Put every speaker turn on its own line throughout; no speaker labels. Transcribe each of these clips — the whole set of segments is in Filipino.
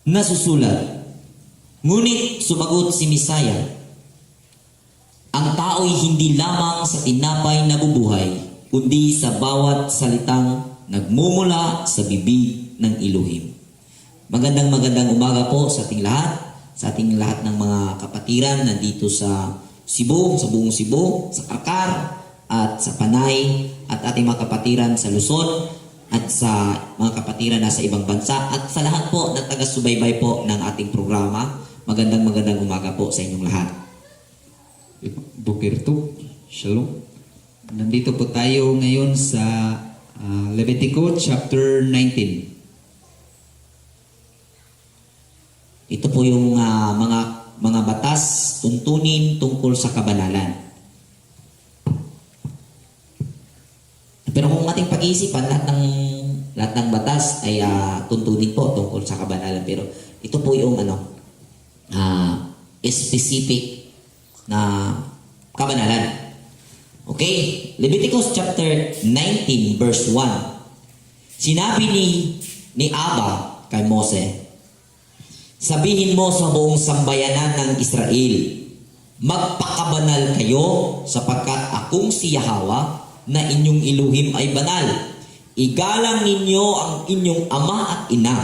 nasusulat. Ngunit sumagot si Misaya, ang tao'y hindi lamang sa tinapay nabubuhay, kundi sa bawat salitang nagmumula sa bibig ng Elohim. Magandang umaga po sa ating lahat ng mga kapatiran nandito sa Cebu, sa buong Cebu, sa Karkar, at sa Panay, at ating mga kapatiran sa Luzon, at sa mga kapatiran na sa ibang bansa, at sa lahat po na taga-subaybay po ng ating programa. Magandang umaga po sa inyong lahat.
Bukirto, Shalom. Nandito po tayo ngayon sa Levitico chapter 19.
Ito po yung mga batas, tuntunin tungkol sa kabanalan. Pero kung ating pag-iisipan, lahat ng batas ay tuntunin po tungkol sa kabanalan. Pero ito po yung specific na kabanalan. Okay? Leviticus chapter 19 verse 1. Sinabi ni Abba kay Mose, sabihin mo sa buong sambayanan ng Israel, magpakabanal kayo sapagkat akong si Yahweh na inyong Elohim ay banal. Igalang ninyo ang inyong ama at ina.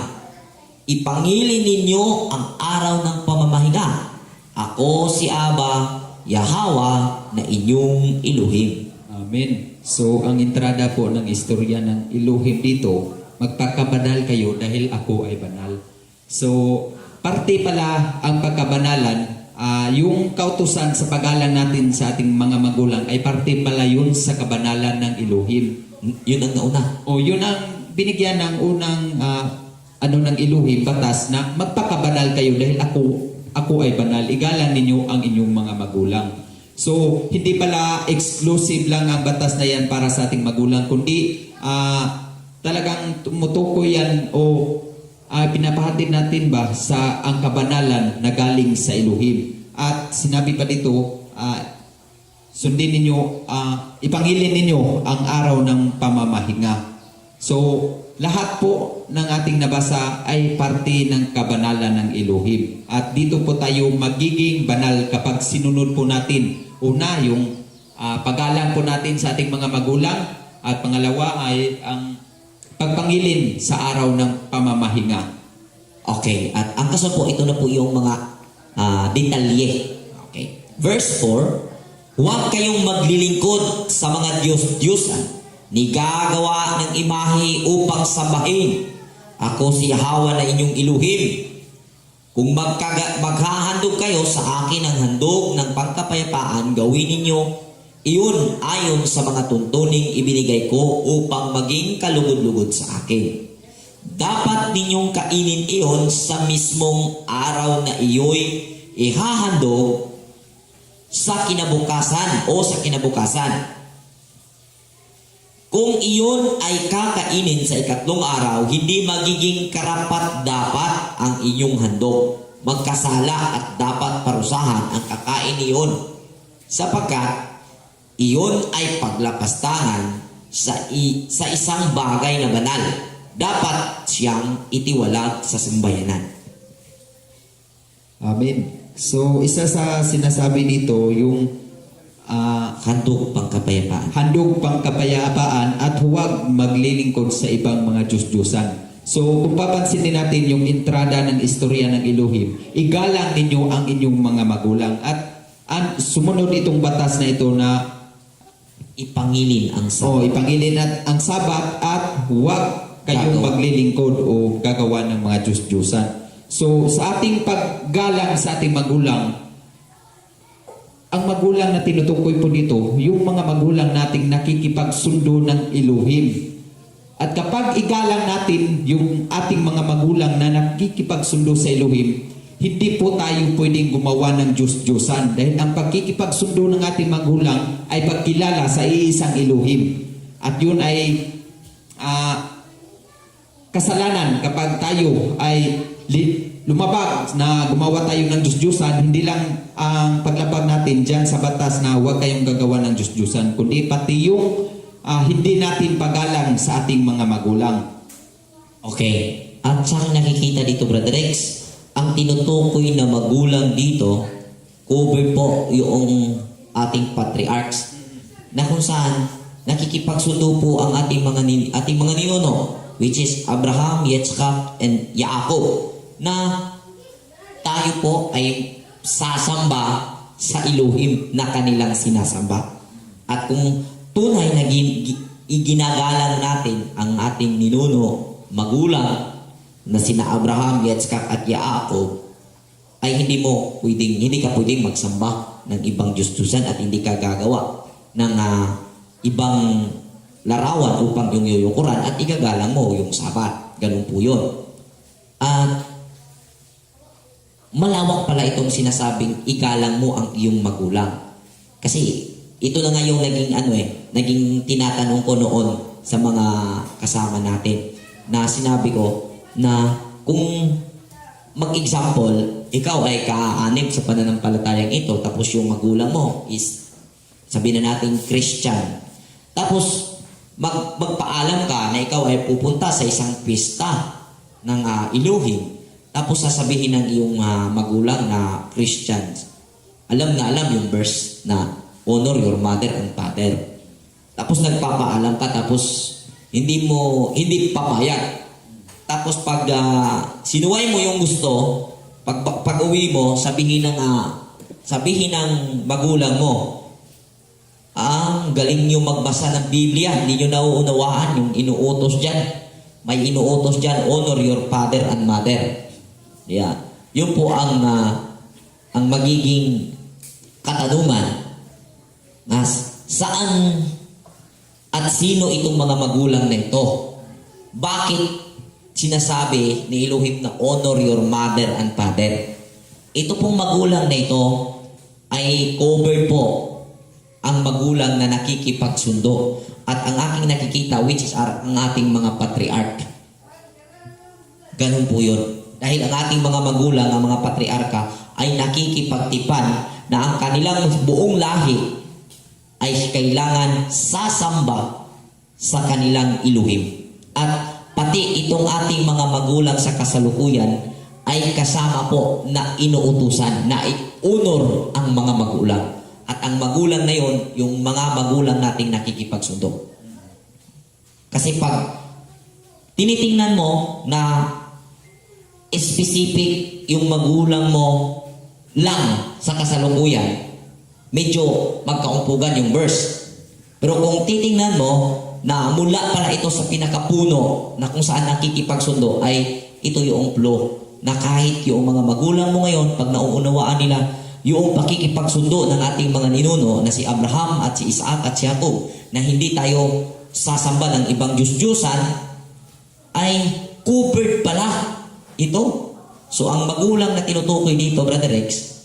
Ipangilin ninyo ang araw ng pamamahinga. Ako si Abba, Yahweh na inyong Elohim.
Amen. So, ang entrada po ng istorya ng Elohim dito, magpakabanal kayo dahil ako ay banal. So, parte pala ang pagkabanalan, yung kautusan sa pag-alang natin sa ating mga magulang ay parte pala yun sa kabanalan ng Elohim.
Yun ang nauna.
O yun ang binigyan ng unang ng Elohim, batas na magpakabanal kayo dahil ako ay banal. Igalan ninyo ang inyong mga magulang. So, hindi pala exclusive lang ang batas na yan para sa ating magulang, kundi talagang tumutukoy yan o pinapahatid natin ba sa ang kabanalan na galing sa Elohim. At sinabi pa dito, sundin ninyo, ipangilin ninyo ang araw ng pamamahinga. So, lahat po ng ating nabasa ay parte ng kabanalan ng Elohim. At dito po tayo magiging banal kapag sinunod po natin. Una, yung pag-alang po natin sa ating mga magulang. At pangalawa ay ang pagpangilin sa araw ng pamamahinga.
Okay, at ang kasunod po, ito na po yung mga detalye. Okay. Verse 4, huwag kayong maglilingkod sa mga Diyos-Diyosan ni gagawa ng imahe upang sambahin. Ako si Yahweh na inyong Elohim. Kung maghahandog kayo sa akin ng handog ng pangkapayapaan, gawin ninyo iyon ayon sa mga tuntuning ibinigay ko upang maging kalugod-lugod sa akin. Dapat ninyong kainin iyon sa mismong araw na iyo'y ihahandog sa kinabukasan o sa kinabukasan. Kung iyon ay kakainin sa ikatlong araw, hindi magiging karapat-dapat ang inyong handog. Magkasala at dapat parusahan ang kakain iyon, sapagkat iyon ay paglapastangan sa isang bagay na banal. Dapat siyang itiwalag sa sambayanan.
Amen. So, isa sa sinasabi dito, yung
handog pangkapayapaan.
Handog pangkapayapaan at huwag maglilingkod sa ibang mga Diyos-Diyosan. So, kung papansinin natin yung entrada ng istorya ng Elohim, igalang ninyo ang inyong mga magulang. At sumunod itong batas na ito na
ipangilin ang sabat.
Ipangilin ang sabat at huwag kayong maglilingkod o gagawa ng mga Diyos-Diyosan. So, sa ating paggalang sa ating magulang, ang magulang na tinutukoy po dito, yung mga magulang nating nakikipagsundo ng Elohim. At kapag igalang natin yung ating mga magulang na nakikipagsundo sa Elohim, hindi po tayo pwedeng gumawa ng Diyos-Diyosan. Dahil ang pagkikipagsundo ng ating magulang ay pagkilala sa iisang Elohim. At yun ay kasalanan kapag tayo ay lumabag na gumawa tayo ng Diyos-Diyosan. Hindi lang ang paglabag natin dyan sa batas na huwag kayong gagawa ng Diyos-Diyosan, kundi pati yung hindi natin pagalang sa ating mga magulang.
Okay. At sa aking nakikita dito, Brother Rex, ang tinutukoy na magulang dito, cover po yung ating patriarchs, na kung saan nakikipagsundo po ang ating mga ninuno, which is Abraham, Yitzchak, and Yaakov, na tayo po ay sasamba sa Elohim na kanilang sinasamba. At kung tunay na iginagalang natin ang ating ninuno, magulang, na sina Abraham, Yitzchak at Yaakov, ay hindi ka pwedeng magsamba ng ibang Diyos-Diyosan at hindi ka gagawa ng ibang larawan upang yung yuyukuran at igagalang mo yung Sabat. Ganun po yun. At malawak pala itong sinasabing igalang mo ang iyong magulang. Kasi ito na nga yung naging tinatanong ko noon sa mga kasama natin, na sinabi ko na kung mag-example, ikaw ay ka-aanib sa pananampalatayang ito, tapos yung magulang mo is, sabihin na natin, Christian. Tapos, magpaalam ka na ikaw ay pupunta sa isang pista ng Elohim. Tapos sasabihin ng iyong magulang na Christians. Alam na alam yung verse na honor your mother and father. Tapos nagpapaalam ka, tapos hindi papayag. Tapos pag sinuway mo yung gusto, pag uwi mo, sabihin ng magulang mo, ang galing nyo magbasa ng Biblia, hindi nyo nauunawaan yung inuutos dyan. May inuutos dyan, honor your father and mother. Yeah. Yun po ang magiging katanungan na saan at sino itong mga magulang na ito. Bakit sinasabi ni Elohim na honor your mother and father? Ito pong magulang na ito ay cover po ang magulang na nakikipagsundo. At ang aking nakikita, which is ang ating mga patriarch. Ganun po yun. Dahil ang ating mga magulang, ang mga patriarka, ay nakikipagtipan na ang kanilang buong lahi ay kailangan sasamba sa kanilang Elohim. At pati itong ating mga magulang sa kasalukuyan ay kasama po na inuutusan, na i-honor ang mga magulang. At ang magulang na yon, yung mga magulang nating nakikipagsundo. Kasi pag tinitingnan mo na specific yung magulang mo lang sa kasalukuyan, medyo magkaumpugan yung verse. Pero kung titingnan mo na mula pala ito sa pinakapuno na kung saan nakikipagsundo, ay ito yung flow na kahit yung mga magulang mo ngayon, pag nauunawaan nila yung pakikipagsundo ng ating mga ninuno na si Abraham at si Isaac at si Jacob, na hindi tayo sasamba ng ibang Diyos-Diyosan, ay covered pala ito. So ang magulang na tinutukoy dito, Brother Rex,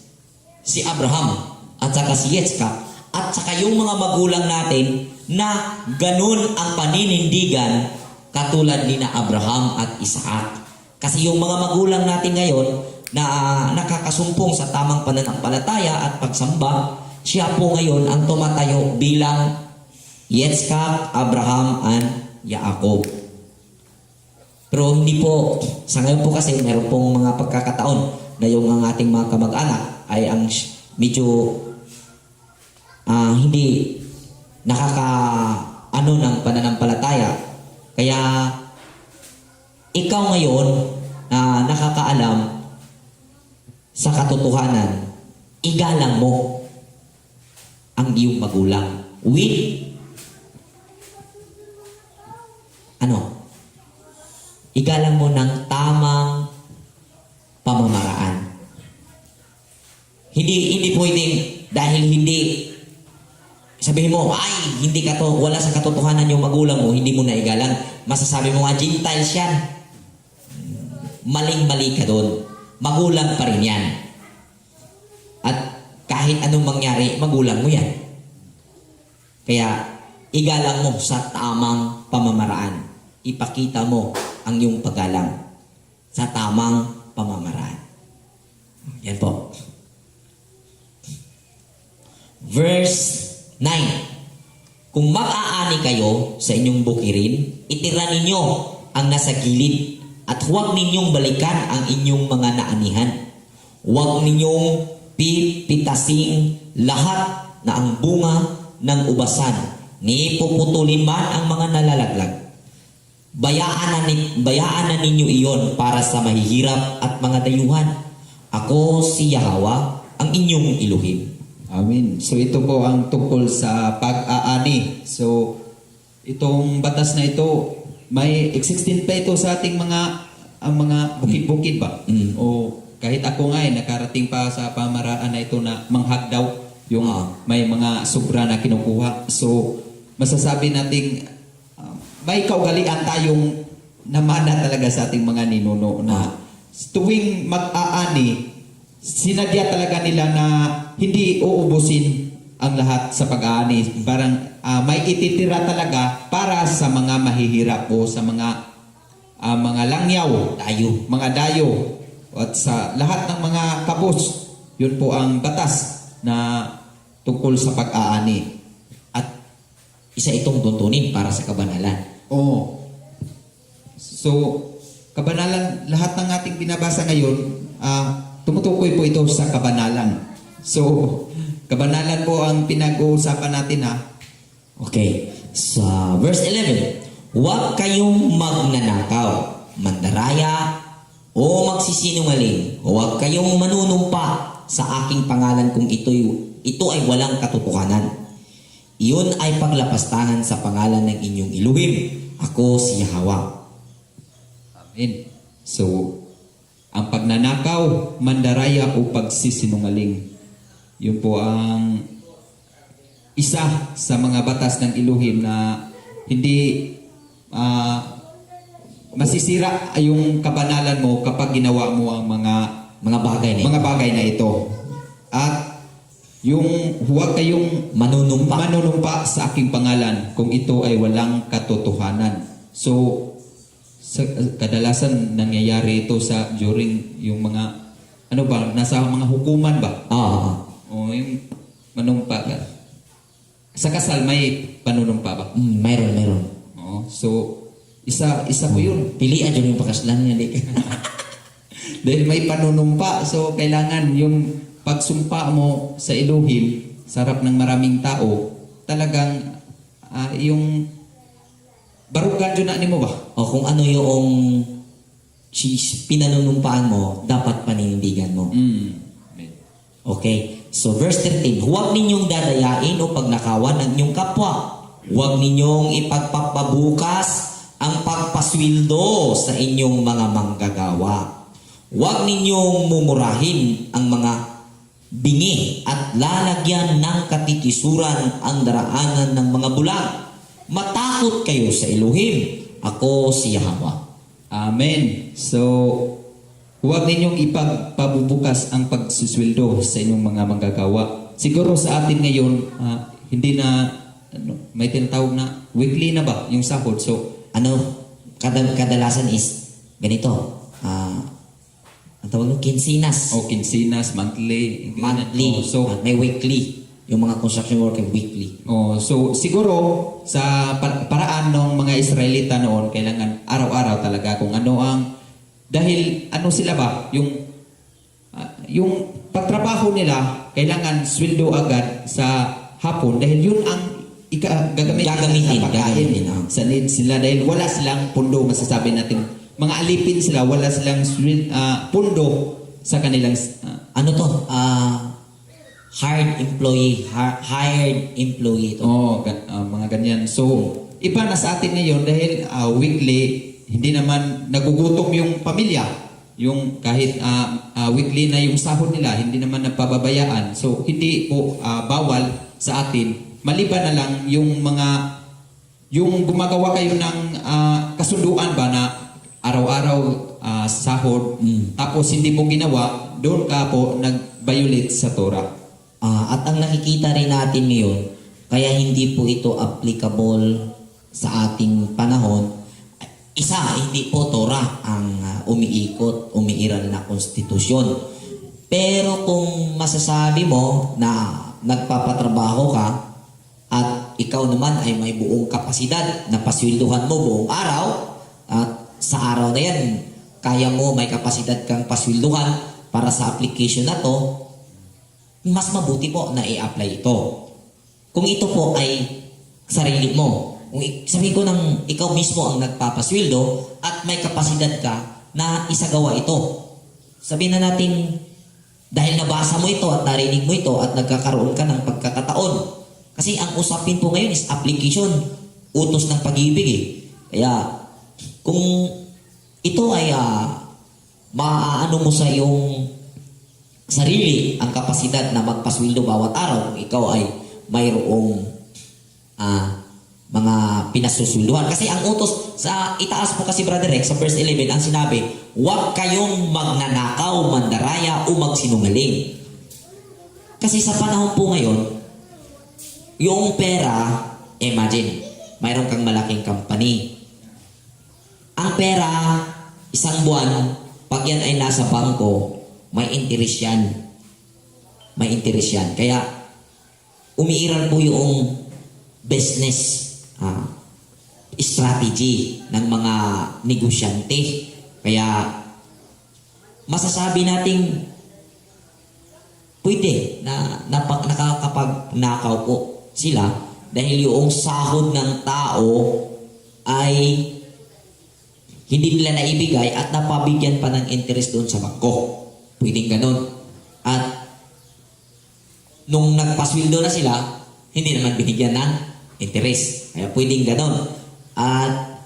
si Abraham at saka si Yitzchak, at saka yung mga magulang natin na ganun ang paninindigan katulad ni na Abraham at Isaac. Kasi yung mga magulang natin ngayon na nakakasumpong sa tamang pananampalataya at pagsamba, siya po ngayon ang tumatayo bilang Yitzchak, Abraham, and Yaakov. Pero hindi po, sa ngayon po kasi meron pong mga pagkakataon na yung ang ating mga kamag-anak ay ang medyo hindi ng pananampalataya. Kaya ikaw ngayon na nakakaalam sa katotohanan, igalang mo ang iyong magulang with igalang mo ng tamang pamamaraan. Hindi pwedeng dahil hindi sabihin mo, ay, hindi ka to, wala sa katotohanan yung magulang mo, hindi mo na igalang. Masasabi mo nga, Gentiles yan. Maling-mali ka doon. Magulang pa rin yan. At kahit anong mangyari, magulang mo yan. Kaya, igalang mo sa tamang pamamaraan. Ipakita mo ang iyong paggalang sa tamang pamamaraan. Yan po. Verse 9. Kung mag-aani kayo sa inyong bukirin, itira ninyo ang nasa gilid At huwag ninyong balikan ang inyong mga naanihan. Huwag ninyong pipitasing lahat na ang bunga ng ubasan, ni puputulin man ang mga nalalaglag. Bayaan na ninyo iyon para sa mahihirap at mga dayuhan. Ako si Yahweh, ang inyong Elohim.
Amen. So ito po ang tungkol sa pag-aani. So itong batas na ito, may existing pa ito sa ating ang mga bukid-bukid ba? O kahit ako nga nakarating pa sa pamaraan na ito na manghag daw yung may mga sobra na kinukuha. So masasabi nating may kaugalian tayong namana talaga sa ating mga ninuno na tuwing mag-aani, sinadya talaga nila na hindi uubusin ang lahat sa pag-aani. Parang may ititira talaga para sa mga mahihirap o sa mga langyaw, mga dayo, at sa lahat ng mga kabos. Yun po ang batas na tungkol sa pag-aani.
At isa itong tuntunin para sa kabanalan.
Oo. So, kabanalan, lahat ng ating binabasa ngayon, tumutukoy po ito sa kabanalan. So, kabanalan po ang pinag-uusapan natin
Okay. Sa verse 11, huwag kayong magnanakaw, mandaraya, o magsisinungaling. Huwag kayong manunumpa sa aking pangalan kung ito ay walang katotohanan. Iyon ay paglapastangan sa pangalan ng inyong Elohim. Ako si Yahweh.
Amen. So, ang pagnanakaw, mandaraya o pagsisinungaling, yun po ang isa sa mga batas ng Elohim na hindi masisira yung kabanalan mo kapag ginawa mo ang
Mga bagay
na ito. At yung huwag kayong manunumpa sa aking pangalan kung ito ay walang katotohanan. So, kadalasan nangyayari ito during yung mga nasa mga hukuman ba? O yung manumpa ka. Sa kasal may panunumpa ba?
Mayroon.
Oo. So isa po yun.
Pilian yun yung pakaslan niya.
Dahil may panunumpa, so kailangan yung pagsumpa mo sa Elohim sa harap ng maraming tao, talagang yung barugan yun na mo ba?
O kung ano yung pinanunumpaan mo, dapat paninindigan mo. Okay. So verse 13, huwag ninyong dadayain o pagnakawan ng inyong kapwa. Huwag ninyong ipagpapabukas ang pagpaswildo sa inyong mga manggagawa. Huwag ninyong mumurahin ang mga bingi at lalagyan ng katikisuran ang daraanan ng mga bulag. Matakot kayo sa Elohim. Ako si Yahweh.
Amen. So, huwag ninyong ipagpabubukas ang pagsusweldo sa inyong mga manggagawa. Siguro sa atin ngayon, hindi na, may tinatawag na weekly na ba yung sahod? So,
kadalasan is ganito. Ang tawag ng kinsinas.
Kinsinas, monthly.
Monthly.
So,
may weekly. Yung mga construction worker weekly.
So, siguro, sa paraan ng mga Israelita noon, kailangan araw-araw talaga kung ano ang dahil sila ba yung pagtrabaho nila kailangan sweldo agad sa hapon dahil yun ang gagamitin sa pagkain sa needs sila dahil wala silang pundo, masasabi natin mga alipin sila, wala silang pundo sa kanilang hired employee ito. Mga ganyan. So iba na sa atin ngayon dahil weekly, hindi naman nagugutom yung pamilya. Yung kahit weekly na yung sahod nila, hindi naman napababayaan. So, hindi po bawal sa atin. Maliban na lang yung gumagawa kayo ng kasunduan ba na araw-araw sahod, tapos hindi mo ginawa, doon ka po nag-violate sa Torah.
At ang nakikita rin natin ngayon, kaya hindi po ito applicable sa ating panahon, hindi po Torah ang umiiral na konstitusyon. Pero kung masasabi mo na nagpapatrabaho ka at ikaw naman ay may buong kapasidad na paswelduhan mo buong araw, at sa araw na yan, kaya mo, may kapasidad kang pasweldohan para sa application na to, mas mabuti po na i-apply ito. Kung ito po ay sarili mo, kung sabihin ko ng ikaw mismo ang nagpapasweldo at may kapasidad ka na isagawa ito. Sabihin na natin, dahil nabasa mo ito at narinig mo ito at nagkakaroon ka ng pagkakataon. Kasi ang usapin po ngayon is application, utos ng pag-ibig eh. Kaya, kung ito ay maaano mo sa iyong sarili ang kapasidad na magpasweldo bawat araw, kung ikaw ay mayroong mga pinasusulduhan. Kasi ang utos, sa itaas po kasi Brother Rex, sa verse 11, ang sinabi, huwag kayong magnanakaw, mandaraya, o magsinungaling. Kasi sa panahon po ngayon, yung pera, imagine, mayroon kang malaking company. Ang pera, isang buwan, pag yan ay nasa bangko, may interest yan. May interest yan. Kaya, umiiral po yung business strategy ng mga negosyante. Kaya, masasabi nating pwede na nakakapagnakaw po sila dahil yung sahod ng tao ay hindi nila naibigay at napabigyan pa ng interest doon sa bangko. Pwedeng ganun. At nung nagpasweldo na sila, hindi naman binigyan ng interest. Kaya pwedeng ganon. At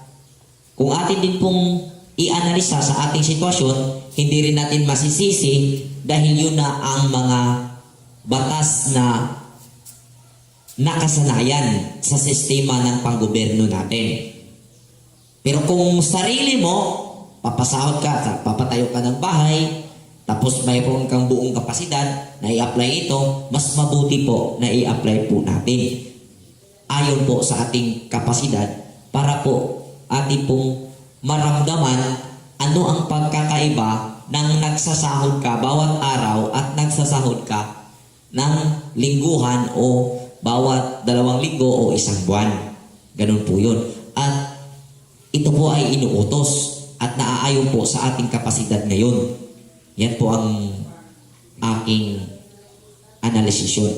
kung atin din pong i-analisa sa ating sitwasyon, hindi rin natin masisisi dahil yun na ang mga batas na nakasanayan sa sistema ng panggoberno natin. Pero kung sarili mo, papasahod ka, papatayo ka ng bahay, tapos mayroon kang buong kapasidad na i-apply ito, mas mabuti po na i-apply po natin ayon po sa ating kapasidad para po ating pong maramdaman ano ang pagkakaiba ng nagsasahod ka bawat araw at nagsasahod ka ng lingguhan o bawat 2 linggo o 1 buwan. Ganun po yun. At ito po ay inuutos at naaayon po sa ating kapasidad ngayon. Yan po ang aking analysis yun.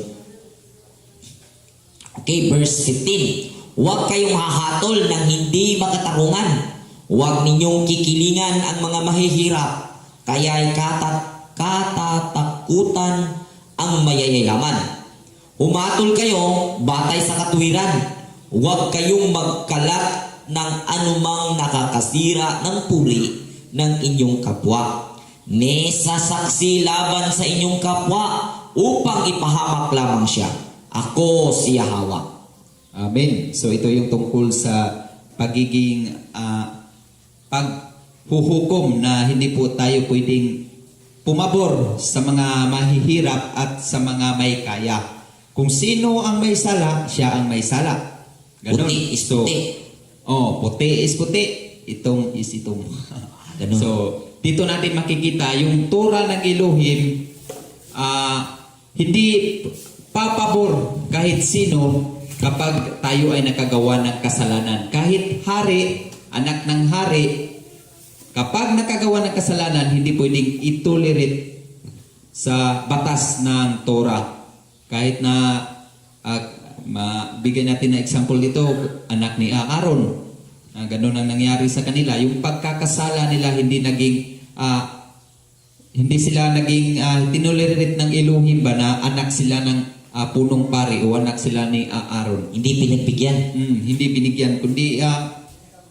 Okay, verse 15. Huwag kayong hahatol ng hindi makatarungan. Huwag ninyong kikilingan ang mga mahihirap. Kaya'y katatakutan ang mayayaman. Humatol kayo batay sa katuwiran. Huwag kayong magkalat ng anumang nakakasira ng puri ng inyong kapwa. Sasaksi laban sa inyong kapwa upang ipahamak lamang siya. Ako si Yahweh.
Amen. So ito yung tungkol sa pagiging paghuhukom na hindi po tayo pwedeng pumabor sa mga mahihirap at sa mga may kaya. Kung sino ang may sala, siya ang may sala. Ganon.
Puti is puti.
Puti is puti. Itong is itong.
Ganon.
So, dito natin makikita yung Torah ng Elohim, hindi papabor kahit sino kapag tayo ay nakagawa ng kasalanan. Kahit hari, anak ng hari, kapag nakagawa ng kasalanan, hindi pwedeng itolerate sa batas ng Torah. Kahit na mabigyan natin na example dito, anak ni Aaron, ganun ang nangyari sa kanila. Yung pagkakasala nila hindi sila naging tinolerate ng Elohim ba na anak sila ng punong pari o anak sila ni Aaron.
Hindi pinagbigyan.
Hindi binigyan, kundi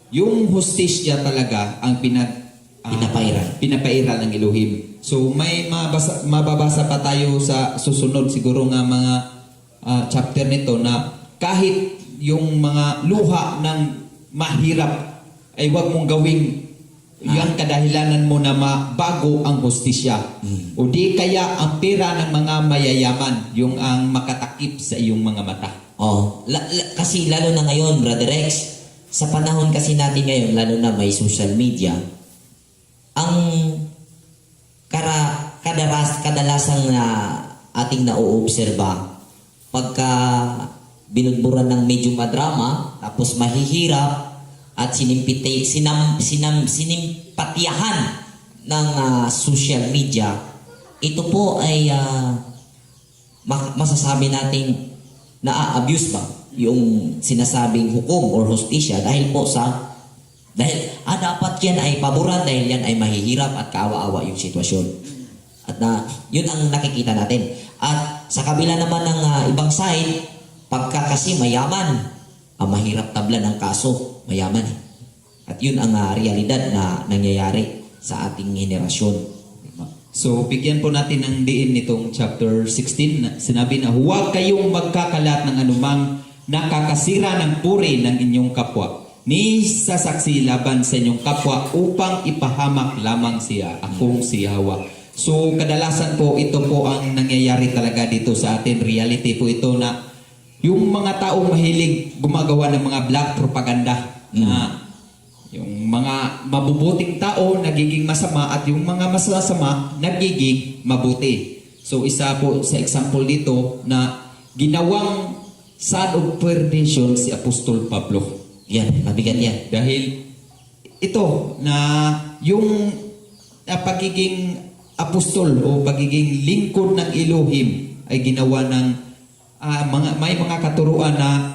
yung hustisya talaga ang pinapairal ng Elohim. So may mababasa pa tayo sa susunod siguro nga mga chapter nito na kahit yung mga luha ng mahirap ay wag mong gawing yung kadahilanan mo na mabago ang hustisya. O di kaya ang pera ng mga mayayaman yung ang makatakip sa iyong mga mata.
Kasi lalo na ngayon, Brother Rex, sa panahon kasi natin ngayon, lalo na may social media, ang kadalasang na ating nauobserba, pagka binudburan ng medyo madrama, tapos mahihirap, at sinimpatiyahan ng social media, ito po ay masasabi nating na-abuse ba yung sinasabing hukom or hustisya dahil dapat yan ay paboran dahil yan ay mahihirap at kaawa-awa yung sitwasyon. At yun ang nakikita natin. At sa kabila naman ng ibang side, pagka kasi mayaman, mahirap tablan ng kaso, mayaman. At yun ang realidad na nangyayari sa ating henerasyon.
So, bigyan po natin ng diin nitong chapter 16. Sinabi na, huwag kayong magkakalat ng anumang nakakasira ng puri ng inyong kapwa, ni sasaksi laban sa inyong kapwa upang ipahamak lamang siya, akong si Hawa. So, kadalasan po, ito po ang nangyayari talaga dito sa atin. Reality po ito na yung mga taong mahilig gumagawa ng mga black propaganda na yung mga mabubuting tao nagiging masama at yung mga masasama nagiging mabuti. So isa po sa example dito na ginawang son of perdition si Apostol Pablo.
Yan, mabigat yan.
Dahil ito na yung pagiging apostol o pagiging lingkod ng Elohim ay ginawa ng may mga katuruan na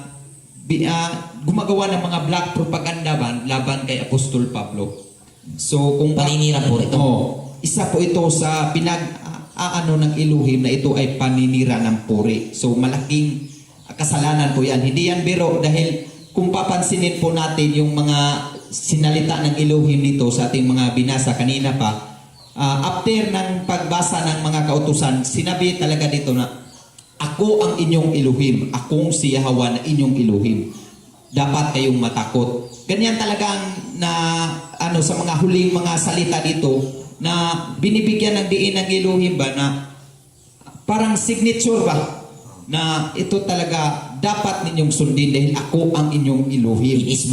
gumagawa ng mga black propaganda laban kay Apostol Pablo. So kung
Paninira po ito.
Isa po ito sa pinag-aano ng Elohim na ito ay paninira ng puri. So malaking kasalanan po yan. Hindi yan biro dahil kung papansinin po natin yung mga sinalita ng Elohim dito sa ating mga binasa kanina pa, after ng pagbasa ng mga kautusan, sinabi talaga dito na ako ang inyong Elohim, akong si Yahweh na inyong Elohim. Dapat kayong matakot. Ganyan talagang na sa mga huling mga salita dito na binibigyan ng diin ng Elohim ba na parang signature ba na ito talaga dapat ninyong sundin dahil ako ang inyong Elohim.
This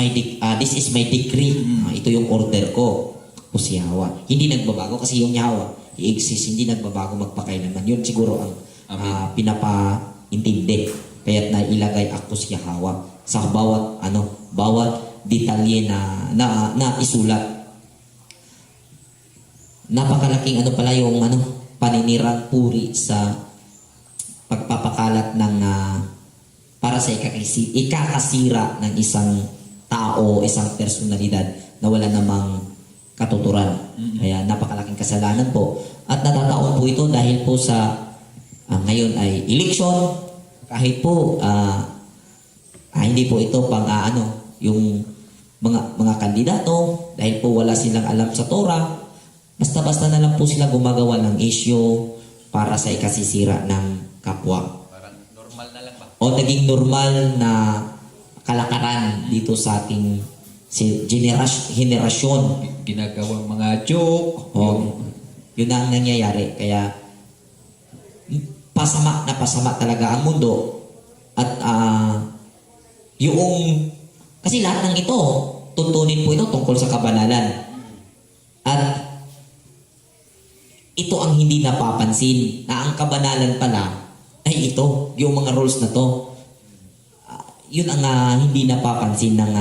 is my decree. Ito yung order ko. O si Yahweh. Hindi nagbabago kasi yung Yahweh i-exist, hindi nagbabago magpakailanman. Yun siguro ang pinapaintindi. Kaya't nailagay ako si Yahweh sa bawat detalye na isulat. Napakalaking pala yung paninirang puri sa pagpapakalat ng para sa ikakasira ng isang tao, isang personalidad na wala namang katuturan. Kaya napakalaking kasalanan po. At natataon po ito dahil po sa ngayon ay election. Kahit po hindi po ito pang yung mga kandidato dahil po wala silang alam sa Torah. Basta-basta na lang po sila gumagawa ng issue para sa ikasisira ng kapwa.
Parang normal na lang ba?
O naging normal na kalakaran dito sa ating henerasyon.
Ginagawang mga joke.
Yun ang nangyayari. Kaya pasama talaga ang mundo. At kasi lahat ng ito, tuntunin po ito tungkol sa kabanalan. At ito ang hindi napapansin na ang kabanalan pala ay ito, yung mga rules na to. Yun ang hindi napapansin ng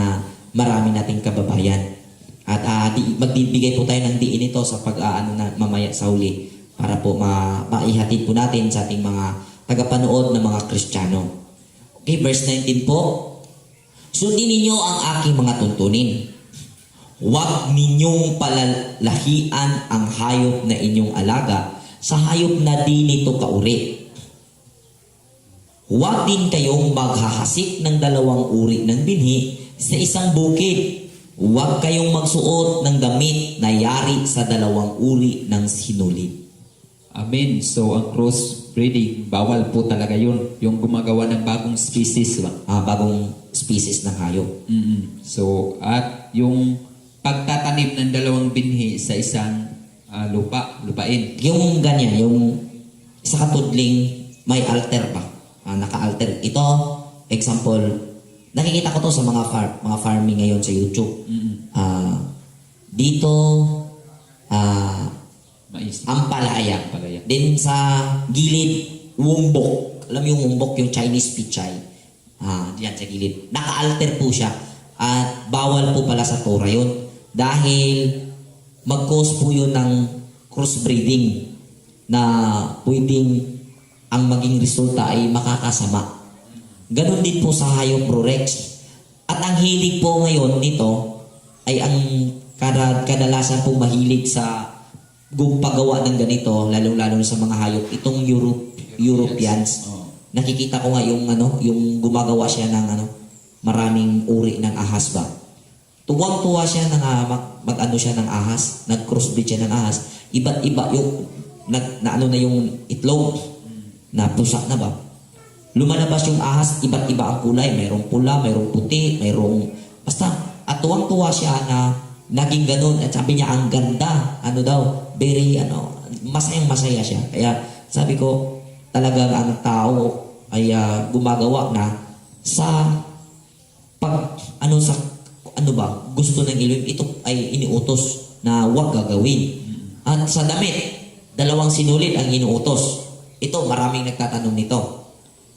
marami nating kababayan. At magbibigay po tayo ng diin ito sa na mamaya sa huli para po maihatid po natin sa ating mga tagapanood na mga Kristiyano. Okay, verse 19 po. Sundin ninyo ang aking mga tuntunin. Huwag ninyong palalahian ang hayop na inyong alaga sa hayop na di nito kauri. Huwag din kayong maghahasik ng dalawang uri ng binhi sa isang bukid. Huwag kayong magsuot ng damit na yari sa dalawang uri ng sinulid.
Amen. So, ang crossbreeding, bawal po talaga yun. Yung gumagawa ng bagong species ba?
Bagong species ng hayop.
So, at yung pagtatanim ng dalawang binhi sa isang lupain.
Yung ganyan, yung sa katudling may alter pa. Naka-alter. Ito, example, nakikita ko to sa mga farming ngayon sa YouTube. Dito,
Mais.
Ampalaya. Then sa gilid, wumbok. Alam mo yung wumbok, yung Chinese pichay. Diyan sa gilid. Naka-alter po siya. At bawal po pala sa Torah yun. Dahil mag-cause po yun ng crossbreeding na pwedeng ang maging resulta ay makakasama. Ganon din po sa hayop Rorex. At ang hilig po ngayon nito ay ang kadalasan po mahilig sa paggawa ng ganito, lalo-lalo sa mga hayop, itong Europeans.
Oh.
Nakikita ko nga yung gumagawa siya ng maraming uri ng ahas ba. Tuwang-tuwa siya mag-ano siya ng ahas, nag-crossbreed siya ng ahas. Iba't iba yung yung itlog na pusa na ba. Lumalabas yung ahas, iba't iba ang kulay. Mayroong pula, mayroong puti, mayroong basta. At tuwang-tuwa siya na naging ganun. At sabi niya, ang ganda. Very, masayang-masaya siya. Kaya sabi ko, talagang ang tao ay gumagawa na sa gusto ng Elohim, ito ay iniutos na huwag gagawin. At sa damit, 2 sinulid ang inuutos. Ito, maraming nagtatanong nito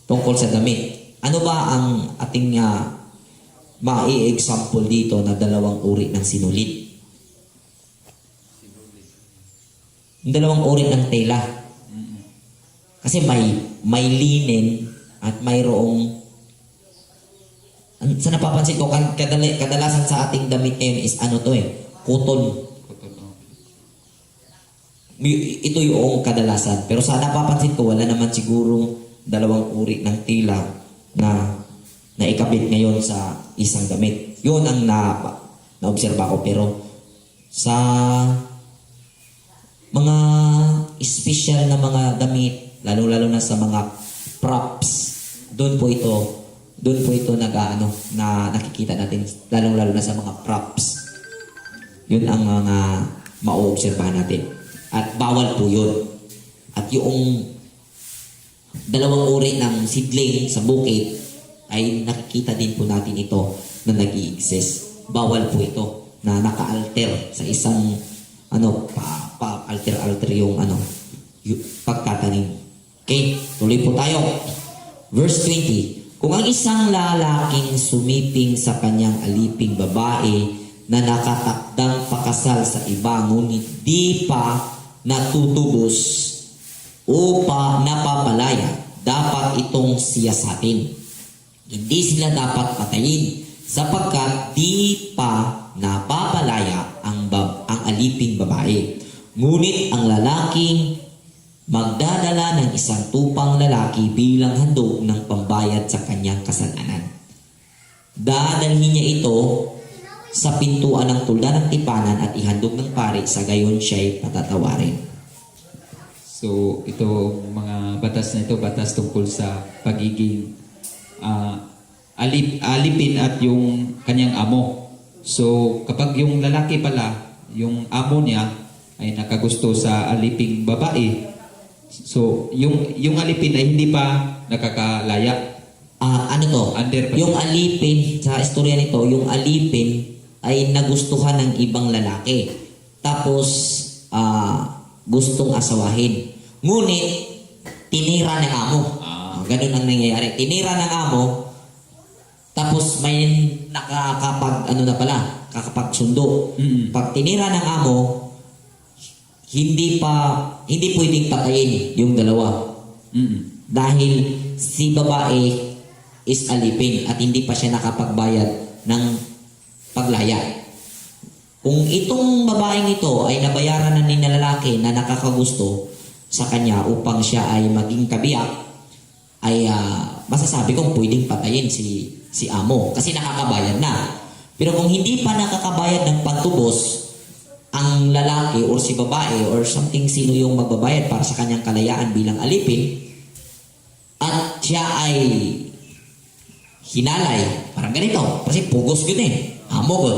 tungkol sa damit. Ano ba ang ating mai-example dito na 2 uri ng sinulid? Yung 2 uri ng tela. Kasi may linen at mayroong sa napapansin ko, kadalasan sa ating damit ngayon is cotton. Ito yung kadalasan. Pero sa napapansin ko, wala naman sigurong 2 uri ng tela na naikabit ngayon sa isang damit. Yun ang na-obserba ko. Pero sa mga special na mga damit, lalo-lalo na sa mga props, doon po ito na nakikita natin, lalo-lalo na sa mga props. Yun ang mga ma-obserbahan natin. At bawal po yun. At yung 2 uri ng seedling sa bukid ay nakikita din po natin ito na nag-i-exist. Bawal po ito na naka-alter sa isang alter yung yung pagtatanim. Okay, tuloy po tayo. Verse 20. Kung ang isang lalaking sumiping sa kanyang aliping babae na nakatakdang pakasal sa iba ngunit di pa natutubos o pa napapalaya, dapat itong siyasatin. Hindi sila dapat patayin sapagkat di pa napapalaya ang aliping babae. Ngunit ang lalaking magdadala ng isang tupang lalaki bilang handog ng pambayad sa kanyang kasalanan. Dadalhin niya ito sa pintuan ng tulda ng tipanan at ihandog ng pari, sa gayon siya'y patatawarin.
So, ito mga batas na ito, batas tungkol sa pagiging alipin at yung kanyang amo. So, kapag yung lalaki pala, yung amo niya ay nakagusto sa aliping babae, so yung alipin ay hindi pa nakakalaya. Under pa
Yung alipin, sa istorya nito, yung alipin ay nagustuhan ng ibang lalaki. Tapos, gustong asawahin. Ngunit, tinira ng amo. Ganun ang nangyayari. Tinira ng amo, tapos may kakapagsundo. Pag tinira ng amo, hindi pwedeng patayin yung dalawa. Dahil si babae is alipin at hindi pa siya nakapagbayad ng paglaya. Kung itong babaeng ito ay nabayaran na ni lalaki na nakakagusto sa kanya upang siya ay maging kabiyak, ay masasabi kong pwedeng patayin si amo kasi nakakabayad na. Pero kung hindi pa nakakabayad ng pantubos ang lalaki or si babae or something, sino yung magbabayad para sa kanyang kalayaan bilang alipin, at siya ay hinalay, parang ganito, kasi pugos yun amo ko,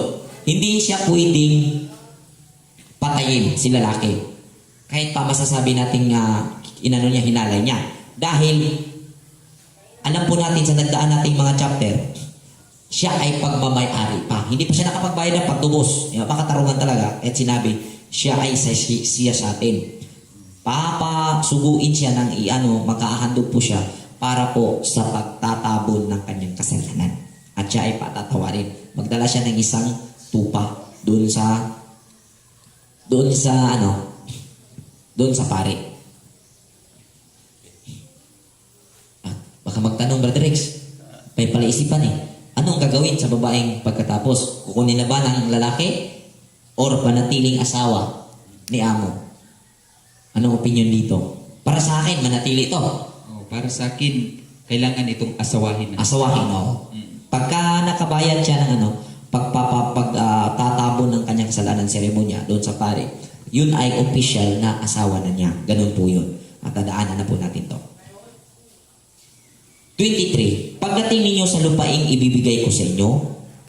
hindi siya pwedeng patayin si lalaki. Kahit pa masasabi natin hinalay niya. Dahil alam po natin sa nagdaan nating mga chapter, siya ay pagmamay-ari pa. Hindi pa siya nakapagbayad ng pagtubos. Makatarungan talaga. At sinabi, siya ay siya sa atin. Papasuguin siya ng magkakahandog po siya para po sa pagtatabon ng kanyang kasalanan. at siya ay patatawarin. Magdala siya ng isang tupa doon sa pare. Baka magtanong, Brother Rex, may palaisipan anong gagawin sa babaeng pagkatapos? Kukunin na ba ng lalaki or panatiling asawa ni amo? Anong opinion dito? Para sa akin, manatili ito.
Para sa akin, kailangan itong asawahin na.
Asawahin, Pagka nakabayad siya ng pagtatabon ng kanyang kasalanan seremonya doon sa pare, yun ay official na asawa na niya. Ganun po yun. At tadaanan na po natin to. 23. Pagdating ninyo sa lupaing ibibigay ko sa inyo,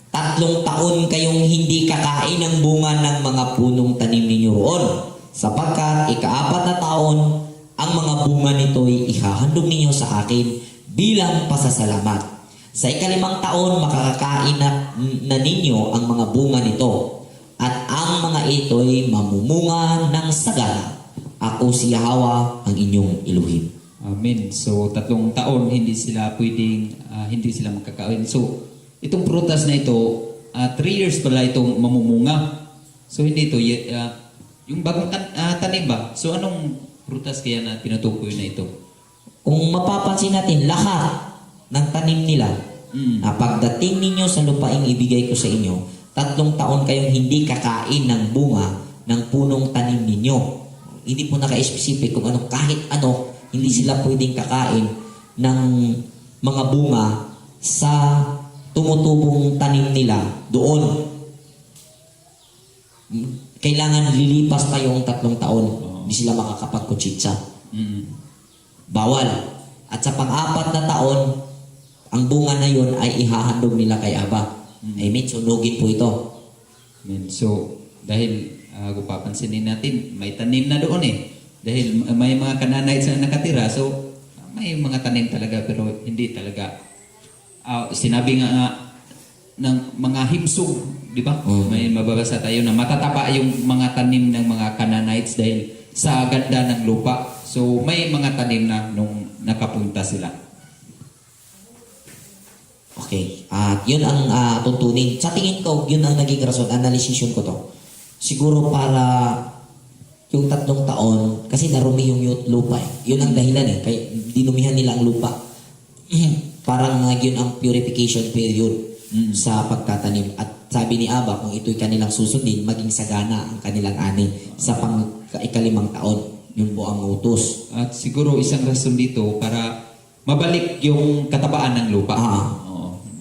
3 taon kayong hindi kakain ng bunga ng mga punong tanim ninyo roon, sapagkat 4 na taon ang mga bunga nito'y ihahandog ninyo sa akin bilang pasasalamat. Sa 5 taon makakakain na ninyo ang mga bunga nito, at ang mga ito'y mamumunga ng sagana. Ako si Yahweh ang inyong Elohim.
Amen. So, 3 taon hindi sila pwedeng, hindi sila makakain. So, itong prutas na ito, 3 years pala itong mamumunga. So, hindi ito, yung bagong tanim ba? So, anong prutas kaya na tinutukoy na ito?
Kung mapapansin natin, lahat ng tanim nila, na pagdating ninyo sa lupaing ibigay ko sa inyo, 3 taon kayong hindi kakain ng bunga ng punong tanim ninyo. Hindi po naka-specific kung ano, kahit ano, hindi sila pwedeng kakain ng mga bunga sa tumutubong tanim nila doon. Kailangan lilipas pa yung 3 taon. Hindi sila makakapagkutsitsa. Bawal. At sa 4 na taon, ang bunga na yun ay ihahandog nila kay Aba. Amen. Sunugin po ito.
Amen. So, dahil kung papansinin natin, may tanim na doon Dahil may mga Canaanites na nakatira, so may mga tanim talaga pero hindi talaga. Sinabi nga ng mga himsog, di ba? May mababasa tayo na matataba yung mga tanim ng mga Canaanites dahil sa ganda ng lupa. So may mga tanim na nung nakapunta sila.
Okay. At yun ang tuntunin. Sa tingin ko, yun ang naging rason. Analysisyon ko to. Siguro para yung 3 taon, kasi narumi yung lupa Yun ang dahilan Kaya dinumihan nila ang lupa. Parang yun ang purification period sa pagtatanim. At sabi ni Aba, kung ito'y kanilang susundin, maging sagana ang kanilang ani sa 5 taon. Yun po ang utos.
At siguro isang rason dito para mabalik yung katabaan ng lupa.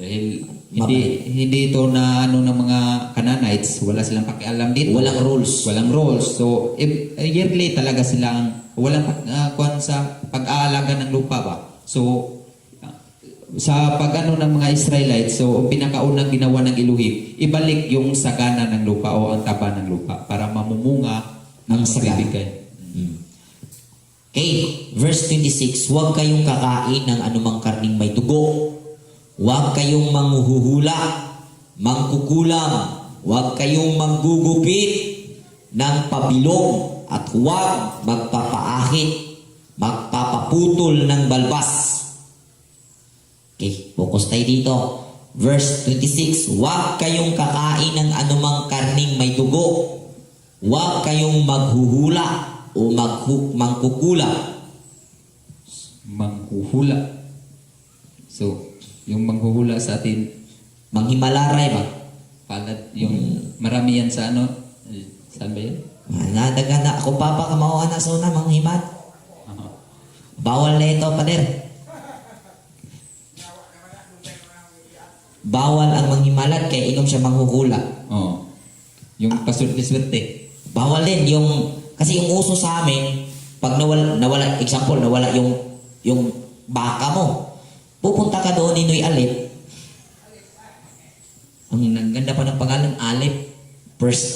Dahil hindi ito na ng mga Canaanites, wala silang pakialam dito.
Walang rules.
So yearly talaga silang walang kuwan sa pag-aalaga ng lupa ba. So sa pag-ano ng mga Israelites, so ang pinakaunang ginawa ng Elohim, ibalik yung sagana ng lupa o ang taba ng lupa para mamumunga ng sagana.
Okay, verse 26, huwag kayong kakain ng anumang karning may dugo. Huwag kayong manghuhula, mangkukulam, huwag kayong manggugupit ng pabilog, at huwag magpapaahit, magpapaputol ng balbas. Okay, focus tayo dito. Verse 26, huwag kayong kakain ng anumang karning may dugo. Huwag kayong maghuhula o mangkukula.
Manghuhula. So, yung manghuhula sa atin,
manghimalaray ba?
Palad, yung marami yan sa ano, saan ba yan?
Nadaga na ako papa kamawa na sa una manghimad. Bawal na ito, pader. Bawal ang manghimalad kaya inom siya manghuhula.
Yung pasulti-swerte.
Bawal din kasi yung uso sa amin, pag nawala example, nawala yung baka mo. Pupunta ka doon, Ninoy Alip. Ang ganda pa ng pangalan, Alip. First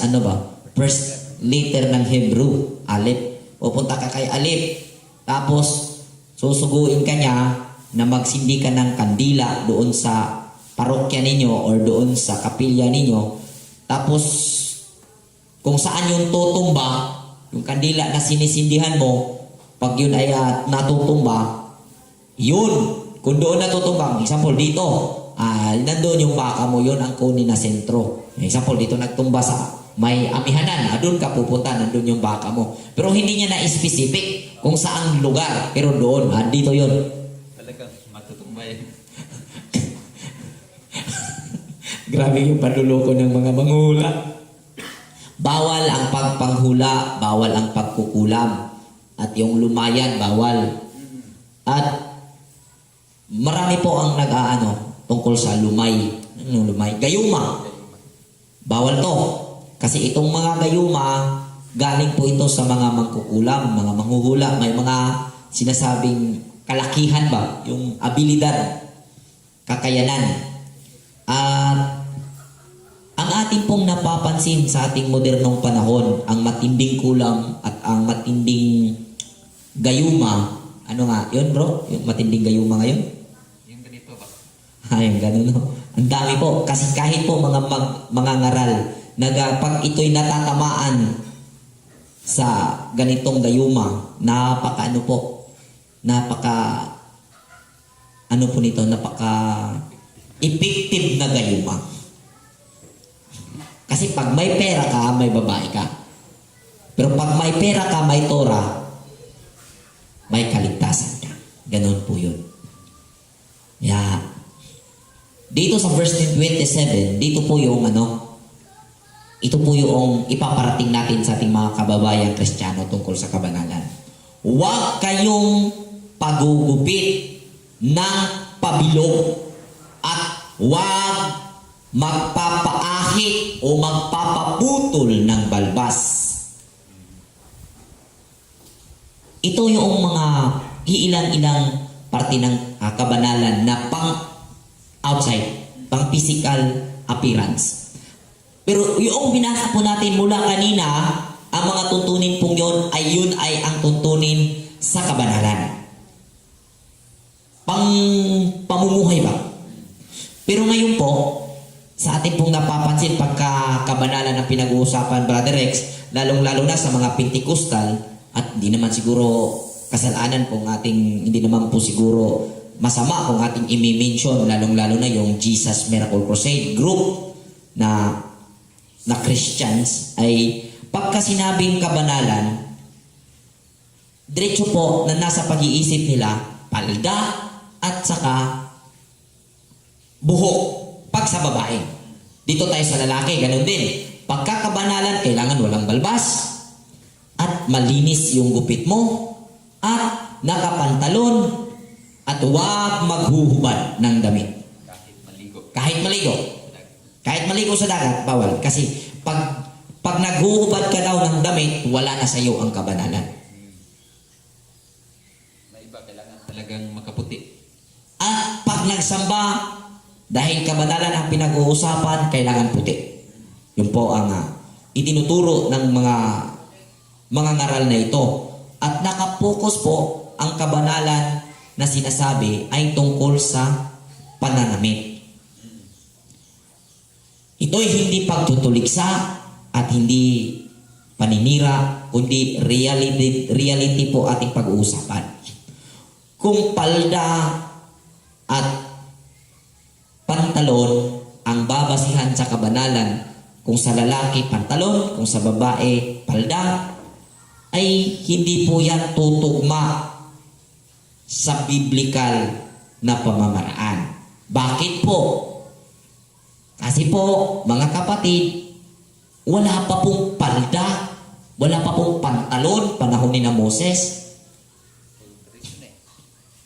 letter ng Hebrew, Alip. Pupunta ka kay Alip. Tapos, susuguin ka niya na magsindi ka ng kandila doon sa parokya ninyo or doon sa kapilya ninyo. Tapos, kung saan yung tutumba, yung kandila na sinisindihan mo, pag yun ay natutumba, yun. Kung doon natutumbang, example dito, nandun yung baka mo, yun ang kunin na sentro. Example, dito nagtumba sa may amihanan, doon ka pupunta, nandun yung baka mo. Pero hindi niya na-specific kung saang lugar, pero doon, dito yun.
Talagang matutumbay.
Grabe yung panluloko ng mga manghula. Bawal ang pagpanghula, bawal ang pagkukulam. At yung lumayan, bawal. At marami po ang tungkol sa lumay. Ano yung lumay? Gayuma. Bawal to. Kasi itong mga gayuma, galing po ito sa mga mangkukulam, mga manghuhula. May mga sinasabing kalakihan ba? Yung abilidad, kakayanan. At ang ating pong napapansin sa ating modernong panahon, ang matinding kulam at ang matinding gayuma. Ano nga, yun bro? Yung matinding gayuma ngayon?
Yung ganito ba?
Yung ganun no? Ang dami po. Kasi kahit po mga ngaral, pag ito'y natatamaan sa ganitong gayuma, napaka effective na gayuma. Kasi pag may pera ka, may babae ka. Pero pag may pera ka, may tora, may kaligtasan ka. Ganon po yun. Dito sa verse 27, dito po yung ito po yung ipaparating natin sa ating mga kababayang Kristiyano tungkol sa kabanalan. Huwag kayong pagugupit ng pabilog at huwag magpapaahit o magpapaputol ng balbas. Ito yung mga iilang-ilang parte ng kabanalan na pang outside, pang physical appearance. Pero yung binasa po natin mula kanina, ang mga tuntunin pong yun ay ang tuntunin sa kabanalan. Pamumuhay ba? Pero ngayon po, sa ating pong napapansin pagka kabanalan ang pinag-uusapan, Brother Rex, lalong-lalo na sa mga Pentecostal, at hindi naman siguro kasalanan kung hindi naman po siguro masama kung ating i-mention, lalong-lalo na yung Jesus Miracle Crusade group na Christians, ay pagka sinabing kabanalan, diretso po na nasa pag-iisip nila, palda at saka buhok. Pag sa babae, dito tayo sa lalaki, ganun din. Pagkakabanalan, kailangan walang balbas at malinis yung gupit mo at nakapantalon at huwag maghuhubad ng damit. Kahit maligo. Kahit maligo sa dagat, bawal. Kasi pag naghuhubad ka daw ng damit, wala na sa iyo ang kabanalan.
May iba, kailangan talagang makaputi.
At pag nagsamba, dahil kabanalan ang pinag-uusapan, kailangan puti. Yun po ang itinuturo ng mga ngaral na ito. At nakapokus po ang kabanalan na sinasabi ay tungkol sa pananamit. Ito'y hindi pagtutuliksa at hindi paninira, kundi reality po ating pag-uusapan. Kung palda at pantalon ang babasihan sa kabanalan, kung sa lalaki pantalon, kung sa babae palda, ay hindi po yan tutugma sa biblical na pamamaraan. Bakit po? Kasi po, mga kapatid, wala pa pong palda, wala pa pong pantalon panahon ni na Moses.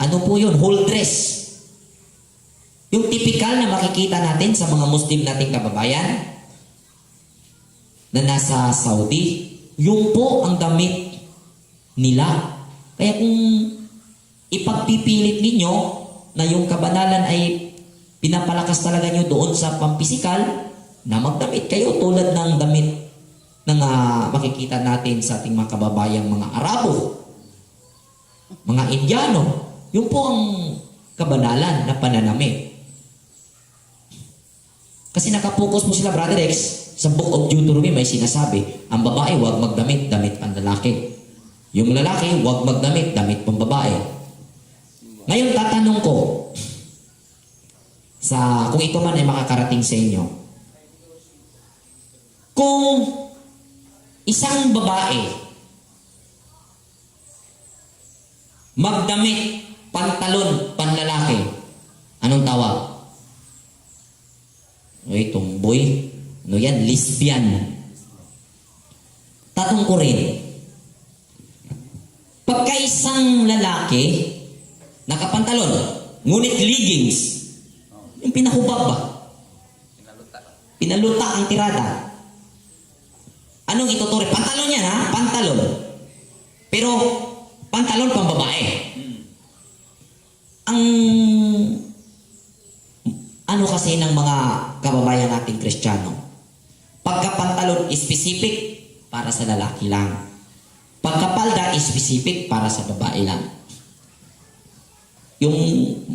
Ano po yun? Whole dress. Yung typical na makikita natin sa mga Muslim nating kababayan na nasa Saudi, yung po ang damit nila. Kaya kung ipagpipilit ninyo na yung kabanalan ay pinapalakas talaga nyo doon sa pampisikal, na magdamit kayo tulad ng damit na makikita natin sa ating mga kababayang mga Arabo, mga Indiano. Yung po ang kabanalan na pananamit. Kasi nakapokus mo sila, Brother X, sa Book of Deuteronomy may sinasabi, ang babae huwag magdamit, damit ang lalaki. Yung lalaki huwag magdamit, damit pang babae. Ngayon tatanong ko, kung ito man ay makakarating sa inyo. Kung isang babae magdamit pantalon panlalaki, anong tawag? Uy, tomboy. Ano yan? Lesbian. Tatong ko rin. Pagka isang lalaki nakapantalon, ngunit leggings, yung pinahubag ba? Pinaluta ang tirada. Anong ituturi? Pantalon yan ha? Pantalon. Pero, pantalon pang babae. Ang ano kasi ng mga kababayan nating Kristiyano, pagkapantalon specific para sa lalaki lang. Pagkapalda specific para sa babae lang. Yung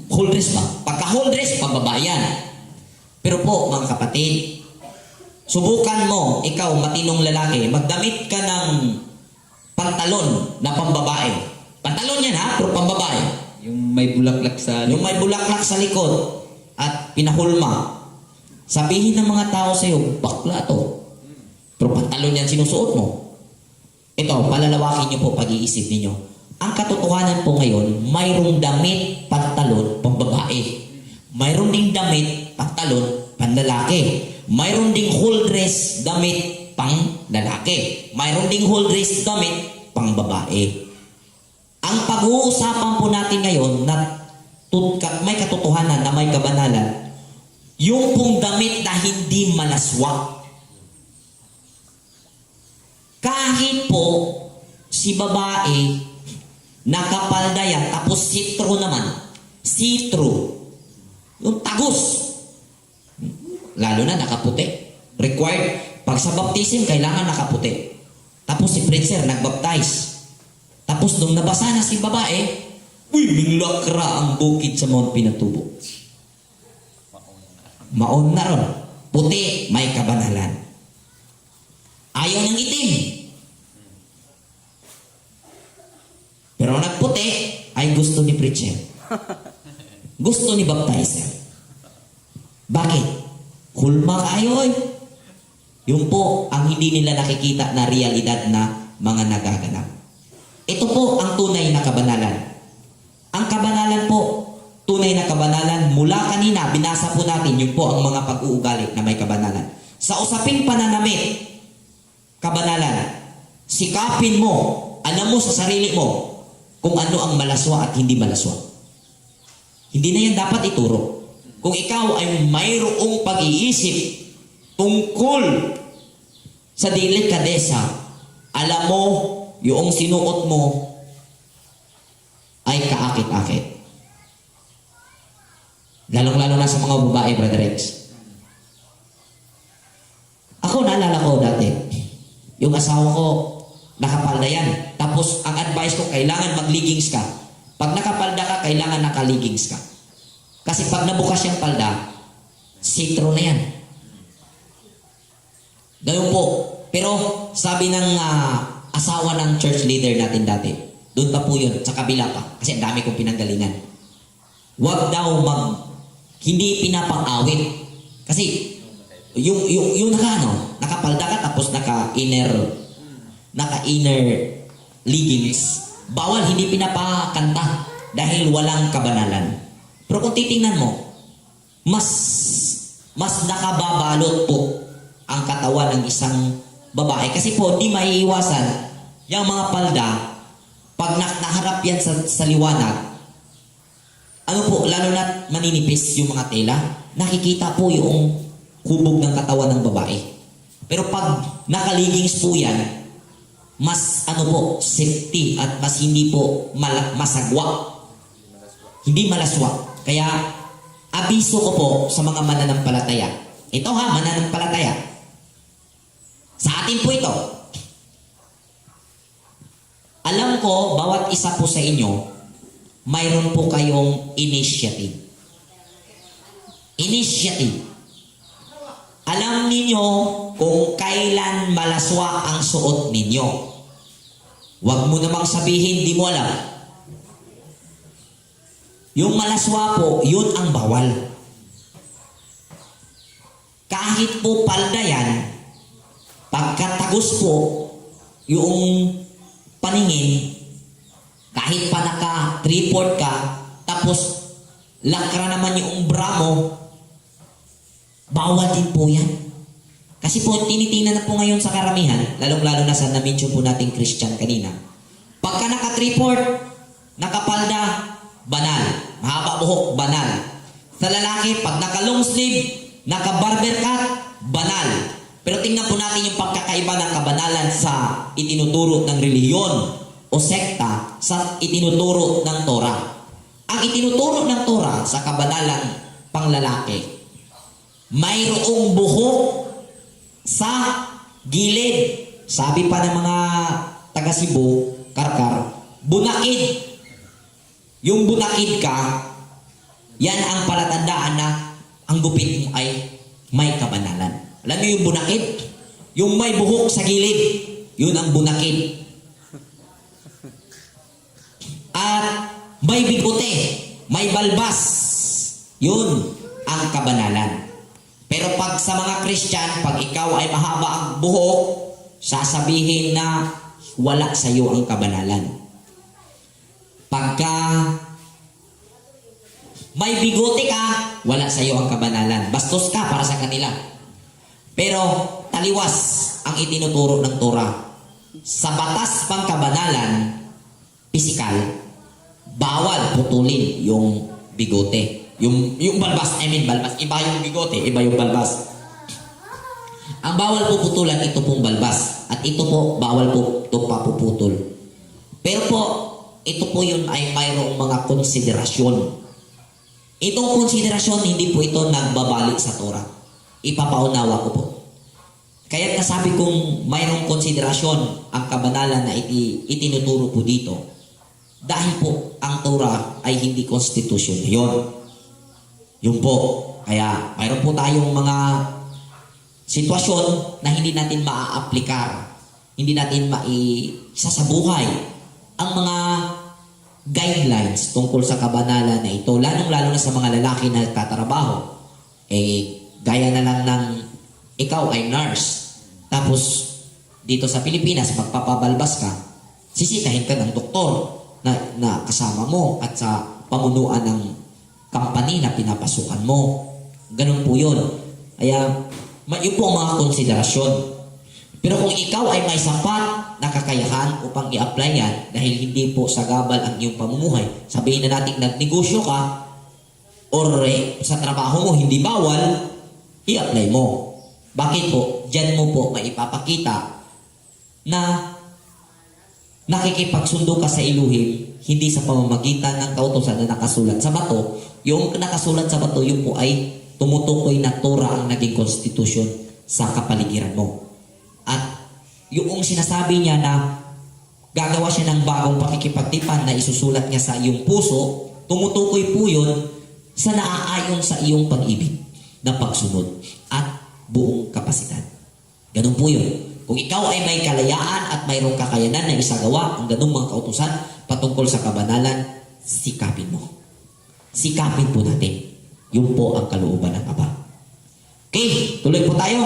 whole dress ba? Pagka whole dress, pambabae yan. Pero po, mga kapatid, subukan mo, ikaw, matinong lalaki, magdamit ka ng pantalon na pambabae. Pantalon yan ha, pero pambabae.
Yung may bulaklak sa...
Yung may bulaklak sa likod at pinahulma. Sabihin ng mga tao sa iyo, bakla to. Pero pantalon yan sinusuot mo. Ito, palalawakin niyo po pag-iisip ninyo. Ang katotohanan po ngayon, mayroong damit, pantalon, pambabae. Mayroon ding damit, pantalon, panlalaki. Mayroon ding whole dress, damit, pang lalaki. Mayroon ding whole dress, damit, pang babae. Ang pag-uusapan po natin ngayon na may katotohanan na may kabanalan, yung pong damit na hindi malaswa. Kahit po si babae nakapalda yan, tapos see-through naman. See-through. Yung tagus. Lalo na nakaputi. Required. Pag sa baptism, kailangan nakaputi. Tapos si preacher nagbaptize. Tapos nung nabasa na si babae, uy, minglakra ang bukid sa Mount Pinatubo. Maon na ron. Puti, may kabanalan. Ayaw ng itim. Pero ang nagputi ay gusto ni preacher. Gusto ni baptizer. Bakit? Hulma kayo eh. Yun po ang hindi nila nakikita na realidad na mga nagaganap. Ito po ang tunay na kabanalan. Ang kabanalan po, tunay na kabanalan, mula kanina, binasa po natin, yun po ang mga pag-uugali na may kabanalan. Sa usaping pananamit, kabanalan, sikapin mo, alam mo sa sarili mo, kung ano ang malaswa at hindi malaswa. Hindi na yan dapat ituro. Kung ikaw ay mayroong pag-iisip tungkol sa delikadesa, alam mo, yung sinuot mo ay kaakit-akit. Lalong-lalo na sa mga babae, Brother Rex. Ako, naalala ko dati, yung asawa ko, nakapalda yan. Tapos, ang advice ko, kailangan mag-leggings ka. Pag nakapalda ka, kailangan naka-leggings ka. Kasi pag nabukas yung palda, see-through na yan. Ganun po. Pero, sabi ng asawa ng church leader natin dati, doon pa po yun, sa kabila pa. Kasi ang dami kong pinanggalingan. Huwag daw hindi pinapang-awit. Kasi, yung nakapalda ka, tapos naka-inner leggings, bawal, hindi pinapakanta dahil walang kabanalan. Pero kung titingnan mo, mas nakababalot po ang katawan ng isang babae. Kasi po, di maiiwasan yung mga palda, pag naharap yan sa liwanag, ano po, lalo na maninipis yung mga tela, nakikita po yung hubog ng katawan ng babae. Pero pag nakaligings po yan, mas safety at mas hindi po masagwa. Hindi malaswa. Kaya, abiso ko po sa mga mananampalataya. Ito mananampalataya. Sa atin po ito. Alam ko, bawat isa po sa inyo, mayroon po kayong initiative. Initiative. Alam ninyo kung kailan malaswa ang suot ninyo. Huwag mo namang sabihin, di mo alam. Yung malaswa po, yun ang bawal. kahit po palda yan, pagkatagos po yung paningin, kahit pa naka 3/4 ka, tapos lakra naman yung bra mo, bawal din po yan. Kasi po, tinitingnan na po ngayon sa karamihan, lalong-lalo na sa na-mention po nating Christian kanina. Pagka naka 3/4, nakapalda, banal. Mahaba buhok, banal. Sa lalaki, pag naka long sleeve, naka barber cut, banal. Pero tingnan po natin yung pagkakaiba ng kabanalan sa itinuturo ng relihiyon o sekta sa itinuturo ng Torah. Ang itinuturo ng Torah sa kabanalan panglalaki, mayroong buhok sa gilid. Sabi pa ng mga taga Cebu, karkar, bunakid. Yung bunakid ka, yan ang palatandaan na ang gupit mo ay may kabanalan. Alam niyo yung bunakid? Yung may buhok sa gilid, yun ang bunakid. At may bigote, may balbas, yun ang kabanalan. Pero pag sa mga Christian, pag ikaw ay mahaba ang buhok, sasabihin na wala sa iyo ang kabanalan. Pagka may bigote ka, wala sa iyo ang kabanalan. Bastos ka para sa kanila. Pero taliwas ang itinuturo ng Torah. Sa batas pang kabanalan, pisikal, bawal putulin yung bigote. Yung balbas, balbas. Iba yung bigote, iba yung balbas. Ang bawal po putulan, ito pong balbas. At ito po, bawal po ito papuputol. Pero po, ito po yun ay mayroong mga konsiderasyon. Itong konsiderasyon, hindi po ito nagbabalik sa Torah. Ipapaunawa ko po. Kaya nasabi kong mayroong konsiderasyon ang kabanalan na itinuturo po dito. Dahil po, ang Torah ay hindi konstitusyon na yun. Yun po. Kaya mayroon po tayong mga sitwasyon na hindi natin maa-aplikar. Hindi natin maisasabuhay ang mga guidelines tungkol sa kabanalan na ito. Lalong-lalo na sa mga lalaki na tatrabaho. Gaya na lang ng ikaw ay nurse. Tapos, dito sa Pilipinas, magpapabalbas ka, sisitahin ka ng doktor na kasama mo at sa pamunuan ng company na pinapasukan mo. Ganun po yun. Kaya, yun po ang mga konsiderasyon. Pero kung ikaw ay may sapat na kakayahan upang i-apply yan, dahil hindi po sagabal ang iyong pamumuhay, sabihin na natin nagnegosyo ka, or sa trabaho mo hindi bawal, i-apply mo. Bakit po? Diyan mo po maipapakita na nakikipagsundo ka sa iluhin, hindi sa pamamagitan ng kautosan na nakasulat sa bato. Yung nakasulat sa bato, yun po ay tumutukoy na Torah ang naging konstitusyon sa kapaligiran mo. At yung sinasabi niya na gagawa siya ng bagong pakikipagtipan na isusulat niya sa iyong puso, tumutukoy po yun sa naaayon sa iyong pag-ibig na pagsunod at buong kapasidad. Ganun po yun. Kung ikaw ay may kalayaan at mayroong kakayanan na isagawa ang ganung mga kautusan patungkol sa kabanalan, sikapin mo. Sikapin po natin. Yun po ang kalooban ng Ama. Okay, tuloy po tayo.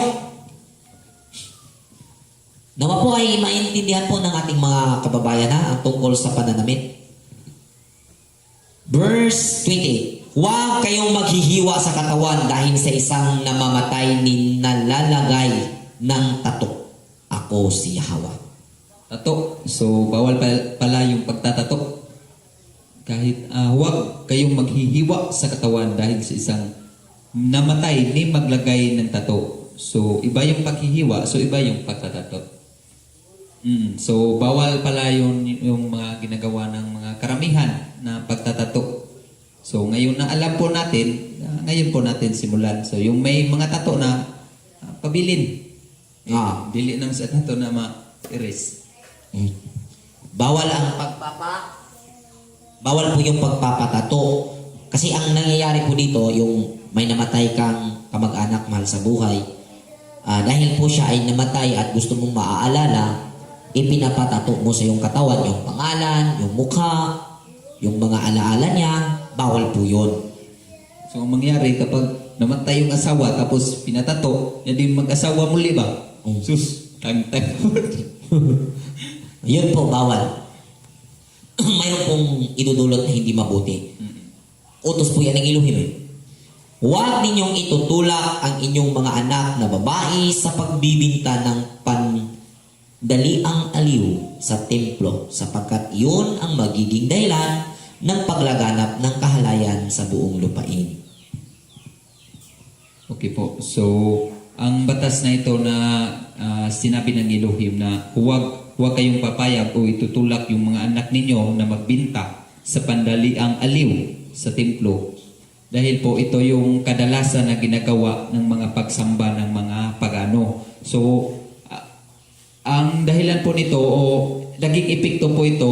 Nawa po ay maintindihan po ng ating mga kababayan na ang tungkol sa pananamit. Verse 20. Huwag kayong maghihiwa sa katawan dahil sa isang namamatay ni nalalagay ng tato. Ako si Yahweh.
Tato. So, bawal pala yung pagtatato. Kahit huwag kayong maghihiwa sa katawan dahil sa isang namatay ni maglagay ng tato. So, iba yung paghihiwa, so iba yung pagtatato. So, bawal pala yung mga ginagawa ng mga karamihan na pagtatato. So, ngayon na alam po natin, ngayon po natin simulan. So, yung may mga tato na pabilin. Bili ng sa tato na ma-erase.
Bawal po yung pagpapatato. Kasi ang nangyayari po dito, yung may namatay kang kamag-anak mahal sa buhay, dahil po siya ay namatay at gusto mong maaalala, ipinapatato mo sa iyong katawan, yung pangalan, yung mukha, yung mga alaala niya, bawal po yun.
So, ang mangyari kapag namatay yung asawa tapos pinatato, yan din mag-asawa muli ba?
Oh.
Sus, tang-tang.
Yun po, bawal. Mayroon pong idudulot na hindi mabuti. Utos po yan ng Elohim. Huwag ninyong itutulak ang inyong mga anak na babae sa pagbibinta ng pandaliang aliw sa templo, sapagkat iyon ang magiging dahilan ng paglaganap ng kahalayan sa buong lupain.
Okay po. So, ang batas na ito na sinabi ng Elohim na huwag kayong papayag o itutulak yung mga anak ninyo na magbinta sa pandaliang aliw sa templo. Dahil po ito yung kadalasan na ginagawa ng mga pagsamba ng mga pagano. So, ang dahilan po nito o naging epekto po ito,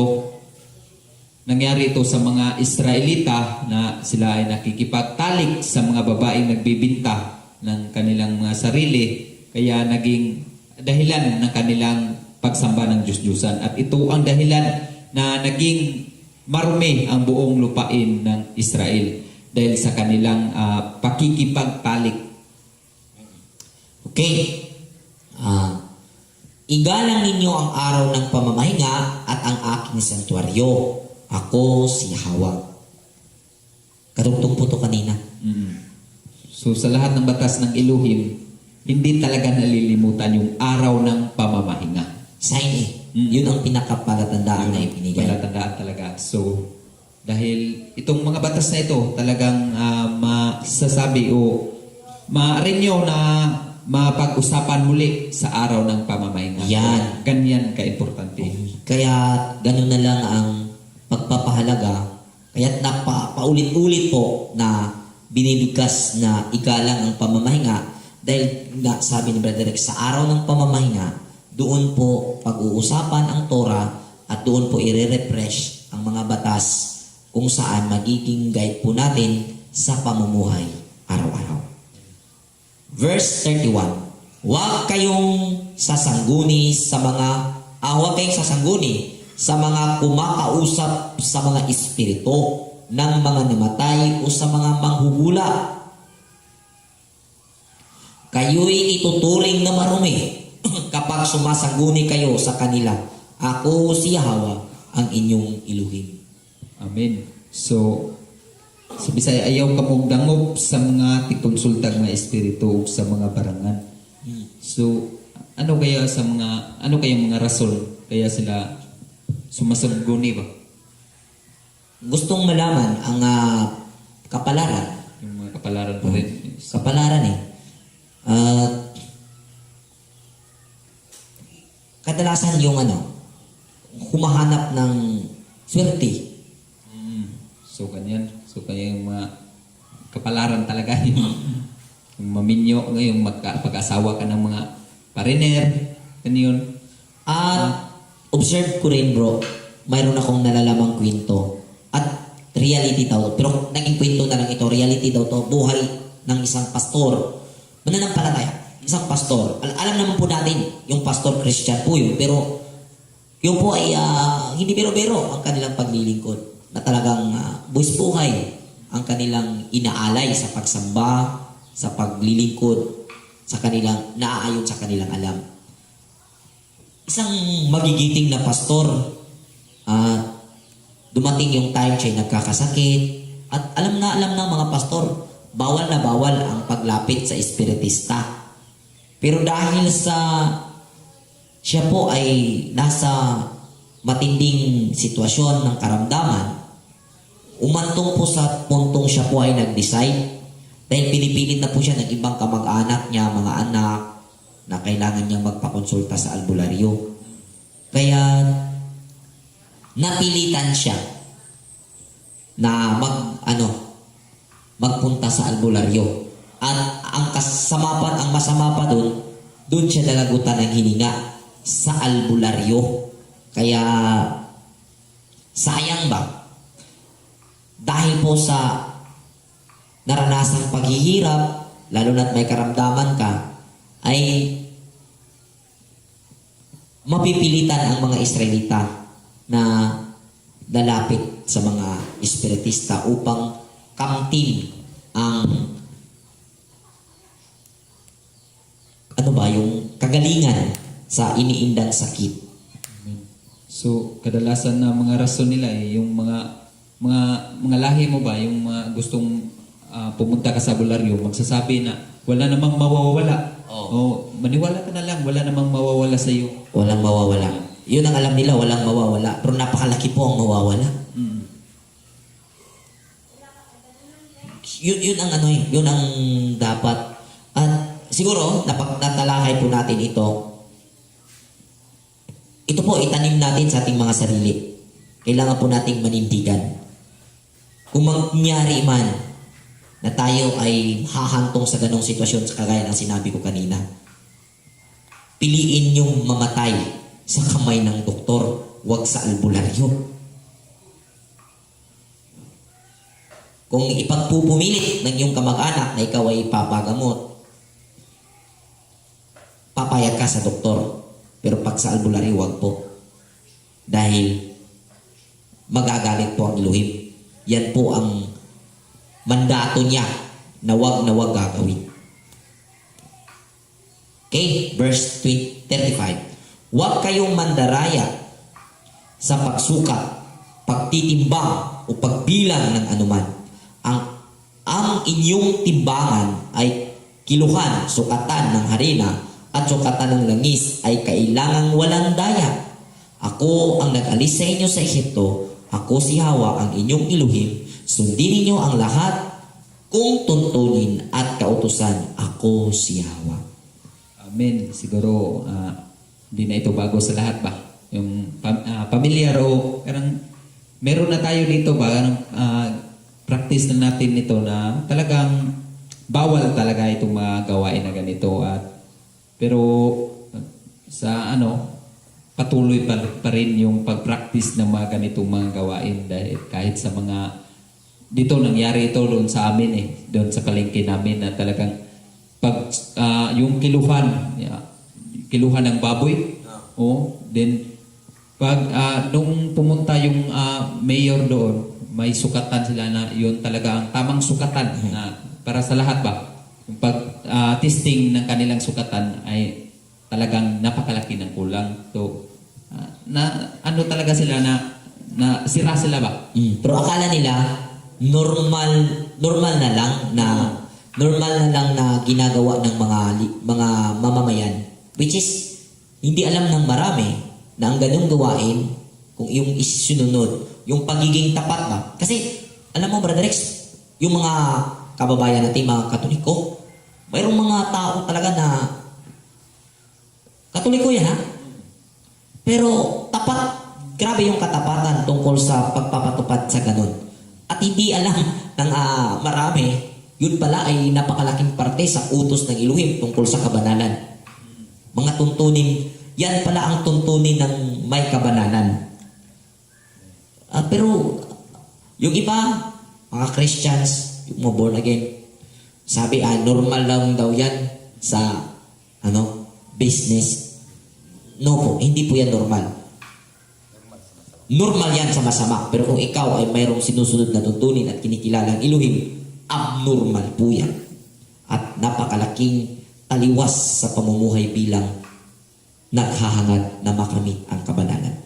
nangyari ito sa mga Israelita na sila ay nakikipagtalik sa mga babaeng nagbibinta ng kanilang mga sarili. Kaya naging dahilan ng kanilang pagsamba ng Diyos-Diyusan. At ito ang dahilan na naging marumi ang buong lupain ng Israel dahil sa kanilang pakikipagtalik.
Okay. Igalang ninyo ang araw ng pamamahinga at ang aking santuaryo. Ako si Hawa. Karugtong po ito kanina.
So sa lahat ng batas ng Elohim, hindi talaga nalilimutan yung araw ng pamamahinga.
Sign eh. Yun ang pinakapalatandaan na ipinigay.
Palatandaan talaga. So, dahil itong mga batas na ito talagang masasabi o maaari nyo na mapag-usapan muli sa araw ng pamamahinga.
Yan.
Ganyan ka-importante.
Kaya ganun na lang ang pagpapahalaga. Kaya paulit-ulit po na binibigkas na igalang ang pamamahinga dahil nga sabi ni Brother Rex, sa araw ng pamamahinga, doon po pag-uusapan ang Torah at doon po i-refresh ang mga batas kung saan magiging guide po natin sa pamumuhay araw-araw. Verse 31, huwag kayong sasangguni sa mga kumakausap sa mga espiritu ng mga namatay o sa mga manghuhula. Kayo'y ituturing na marumi kapag sumasangguni kayo sa kanila. Ako si Yahweh, ang inyong Elohim.
Amen. So, sa Bisaya, ayaw ka mong dangop sa mga tikonsultang na espiritu o sa mga barangan. So, ano kaya mga rason kaya sila sumasangguni ba?
Gustong malaman ang kapalaran.
Yung mga kapalaran pa rin.
Kapalaran eh. Kadalasan yung humahanap ng swerte.
So, ganyan. So, kaya yung mga kapalaran talaga yung maminyo, yung pag-asawa ka ng mga pariner. Ganyan.
Observe ko rin bro, mayroon akong nalalamang kwento. At reality daw. Pero naging kwento na lang ito. Reality daw to. Buhay ng isang pastor. Mananampalataya. Isang pastor. Alam naman po natin, yung pastor Christian po yun. Pero yun po ay hindi bero-bero ang kanilang paglilingkod. Na talagang buwis buhay ang kanilang inaalay sa pagsamba, sa paglilingkod, sa kanilang naaayon sa kanilang alam. Isang magigiting na pastor, dumating yung time siya nagkakasakit, at alam ng mga pastor, bawal na bawal ang paglapit sa espiritista. Pero dahil sa siya po ay nasa matinding sitwasyon ng karamdaman, umantong po sa puntong siya po ay nag-decide dahil pinipilit na po siya ng ibang kamag-anak niya, mga anak na kailangan niyang magpakonsulta sa albularyo. Kaya napilitan siya na magpunta sa albularyo. At ang masama pa doon siya dalagutan ng hininga sa albularyo. Kaya sayang ba? Dahil po sa naranasang paghihirap, lalo na't may karamdaman ka, ay mapipilitan ang mga Israelita na lalapit sa mga espiritista upang kamtin ang sa iniindang sakit.
So, kadalasan na mga rason nila yung mga lahi mo ba, yung mga gustong pumunta ka sa albularyo, magsasabi na wala namang mawawala. O, maniwala ka na lang, wala namang mawawala sa iyo.
Walang mawawala. Yun ang alam nila, walang mawawala. Pero napakalaki po ang mawawala. Yun ang yun ang dapat. At siguro, natalakay po natin ito. Ito po, itanim natin sa ating mga sarili. Kailangan po nating manindigan. Kung mangyari man na tayo ay hahantong sa ganong sitwasyon sa kagaya ng sinabi ko kanina, piliin niyong mamatay sa kamay ng doktor, huwag sa albularyo. Kung ipagpupumilit ng iyong kamag-anak na ikaw ay papagamot, papayag ka sa doktor. Pero pag sa albularyo, huwag po. Dahil magagalit po ang Elohim. Yan po ang mandato niya na huwag gagawin. Okay, verse 35. Huwag kayong mandaraya sa pagsukat, pagtitimbang o pagbilang ng anuman. Ang inyong timbangan ay kiluhan, sukatan ng harina at sukatan ng langis ay kailangang walang daya. Ako ang nag-alis sa inyo sa Ehipto, ako si Hawa ang inyong Elohim. Sundin ninyo ang lahat kung tuntunin at kautusan, ako si Hawa.
Amen. Siguro, hindi na ito bago sa lahat ba? Yung pamilyar o meron na tayo dito ba? Practice na natin ito na talagang bawal talaga itong mga gawain na ganito. Pero sa patuloy pa rin yung pag-practice ng mga ganitong mga gawain dahil kahit sa mga dito nangyari ito doon sa amin doon sa palengke namin na talagang yung kiluhan ng baboy. Then pag nung pumunta yung mayor doon, may sukatan sila na yun talaga ang tamang sukatan na para sa lahat ba. Yung pag-testing ng kanilang sukatan ay talagang napakalaki ng kulang. So, talaga sila na sira sila ba?
Pero akala nila, normal na lang na ginagawa ng mga mamamayan. Which is, hindi alam ng marami na ang ganung gawain, kung yung isunod, yung pagiging tapat ba? Kasi, alam mo, Brother Rex, yung mga kababayan natin, mga Katoliko, mayroong mga tao talaga na Katoliko yan, ha? Pero tapat, grabe yung katapatan tungkol sa pagpapatupad sa ganun. At hindi alam ng marami, yun pala ay napakalaking parte sa utos ng Elohim tungkol sa kabanalan. Mga tuntunin, yan pala ang tuntunin ng may kabanalan. Pero yung iba, mga Christians, yung mga born again, sabi, normal lang daw yan sa business. No po, hindi po yan normal. Normal yan sa masama. Pero kung ikaw ay mayroong sinusunod na tuntunin at kinikilala ang Elohim, abnormal po yan. At napakalaking taliwas sa pamumuhay bilang naghahangad na makamit ang kabanalan.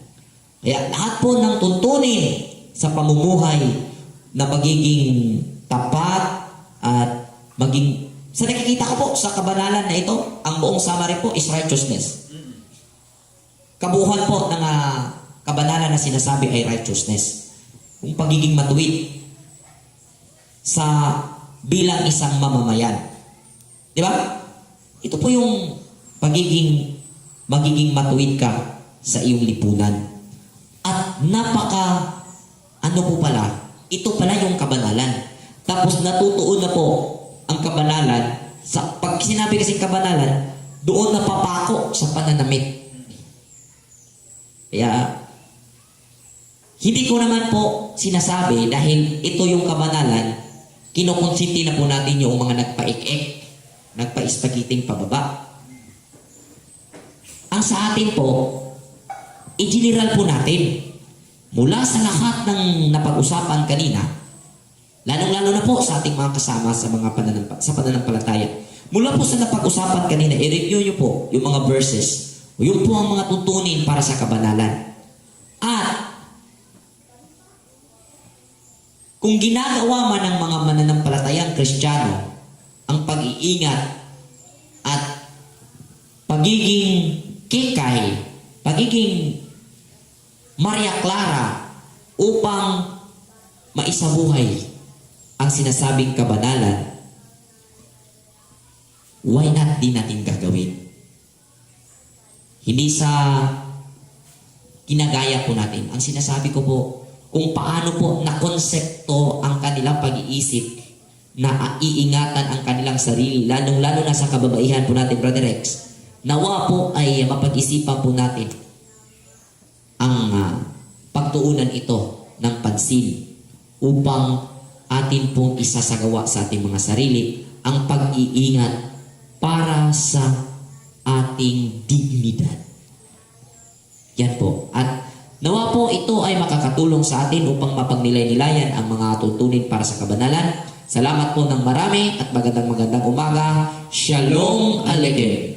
Kaya lahat po ng tuntunin sa pamumuhay na magiging tapat at maging sa nakikita ko po sa kabanalan na ito, ang buong summary po is righteousness. Kabuuan po ng kabanalan na sinasabi ay righteousness. Kung pagiging matuwid sa bilang isang mamamayan. Di ba? Ito po yung magiging matuwid ka sa iyong lipunan. At ito pala yung kabanalan. Tapos natutuon na po ang kabanalan, pag sinabi kasi kabanalan, doon napapako sa pananamit. Kaya, hindi ko naman po sinasabi dahil ito yung kabanalan, kinukonsinti na po natin yung mga nagpaik-ik, nagpa-ispagiting pababa. Ang sa atin po, i-general po natin, mula sa lahat ng napag-usapan kanina, lalong-lalo na po sa ating mga kasama sa mga pananampalataya. Mula po sa napag-usapan kanina, i-review nyo po yung mga verses Yun po ang mga tuntunin para sa kabanalan. At kung ginagawa man ng mga mananampalatayang Kristiyano ang pag-iingat at pagiging kikay, pagiging Maria Clara upang maisabuhay ang sinasabing kabanalan, why not di natin gagawin? Hindi sa ginagaya po natin. Ang sinasabi ko po, kung paano po nakonsepto ang kanilang pag-iisip na iingatan ang kanilang sarili, lalong-lalo na sa kababaihan po natin, Brother Rex, nawa po ay mapag-isipan po natin ang pagtuunan ito ng pansin upang atin pong isasagawa sa ating mga sarili ang pag-iingat para sa ating dignidad. Yan po. At nawa po ito ay makakatulong sa atin upang mapagnilay-nilayan ang mga tuntunin para sa kabanalan. Salamat po ng marami at magandang umaga. Shalom Aleichem.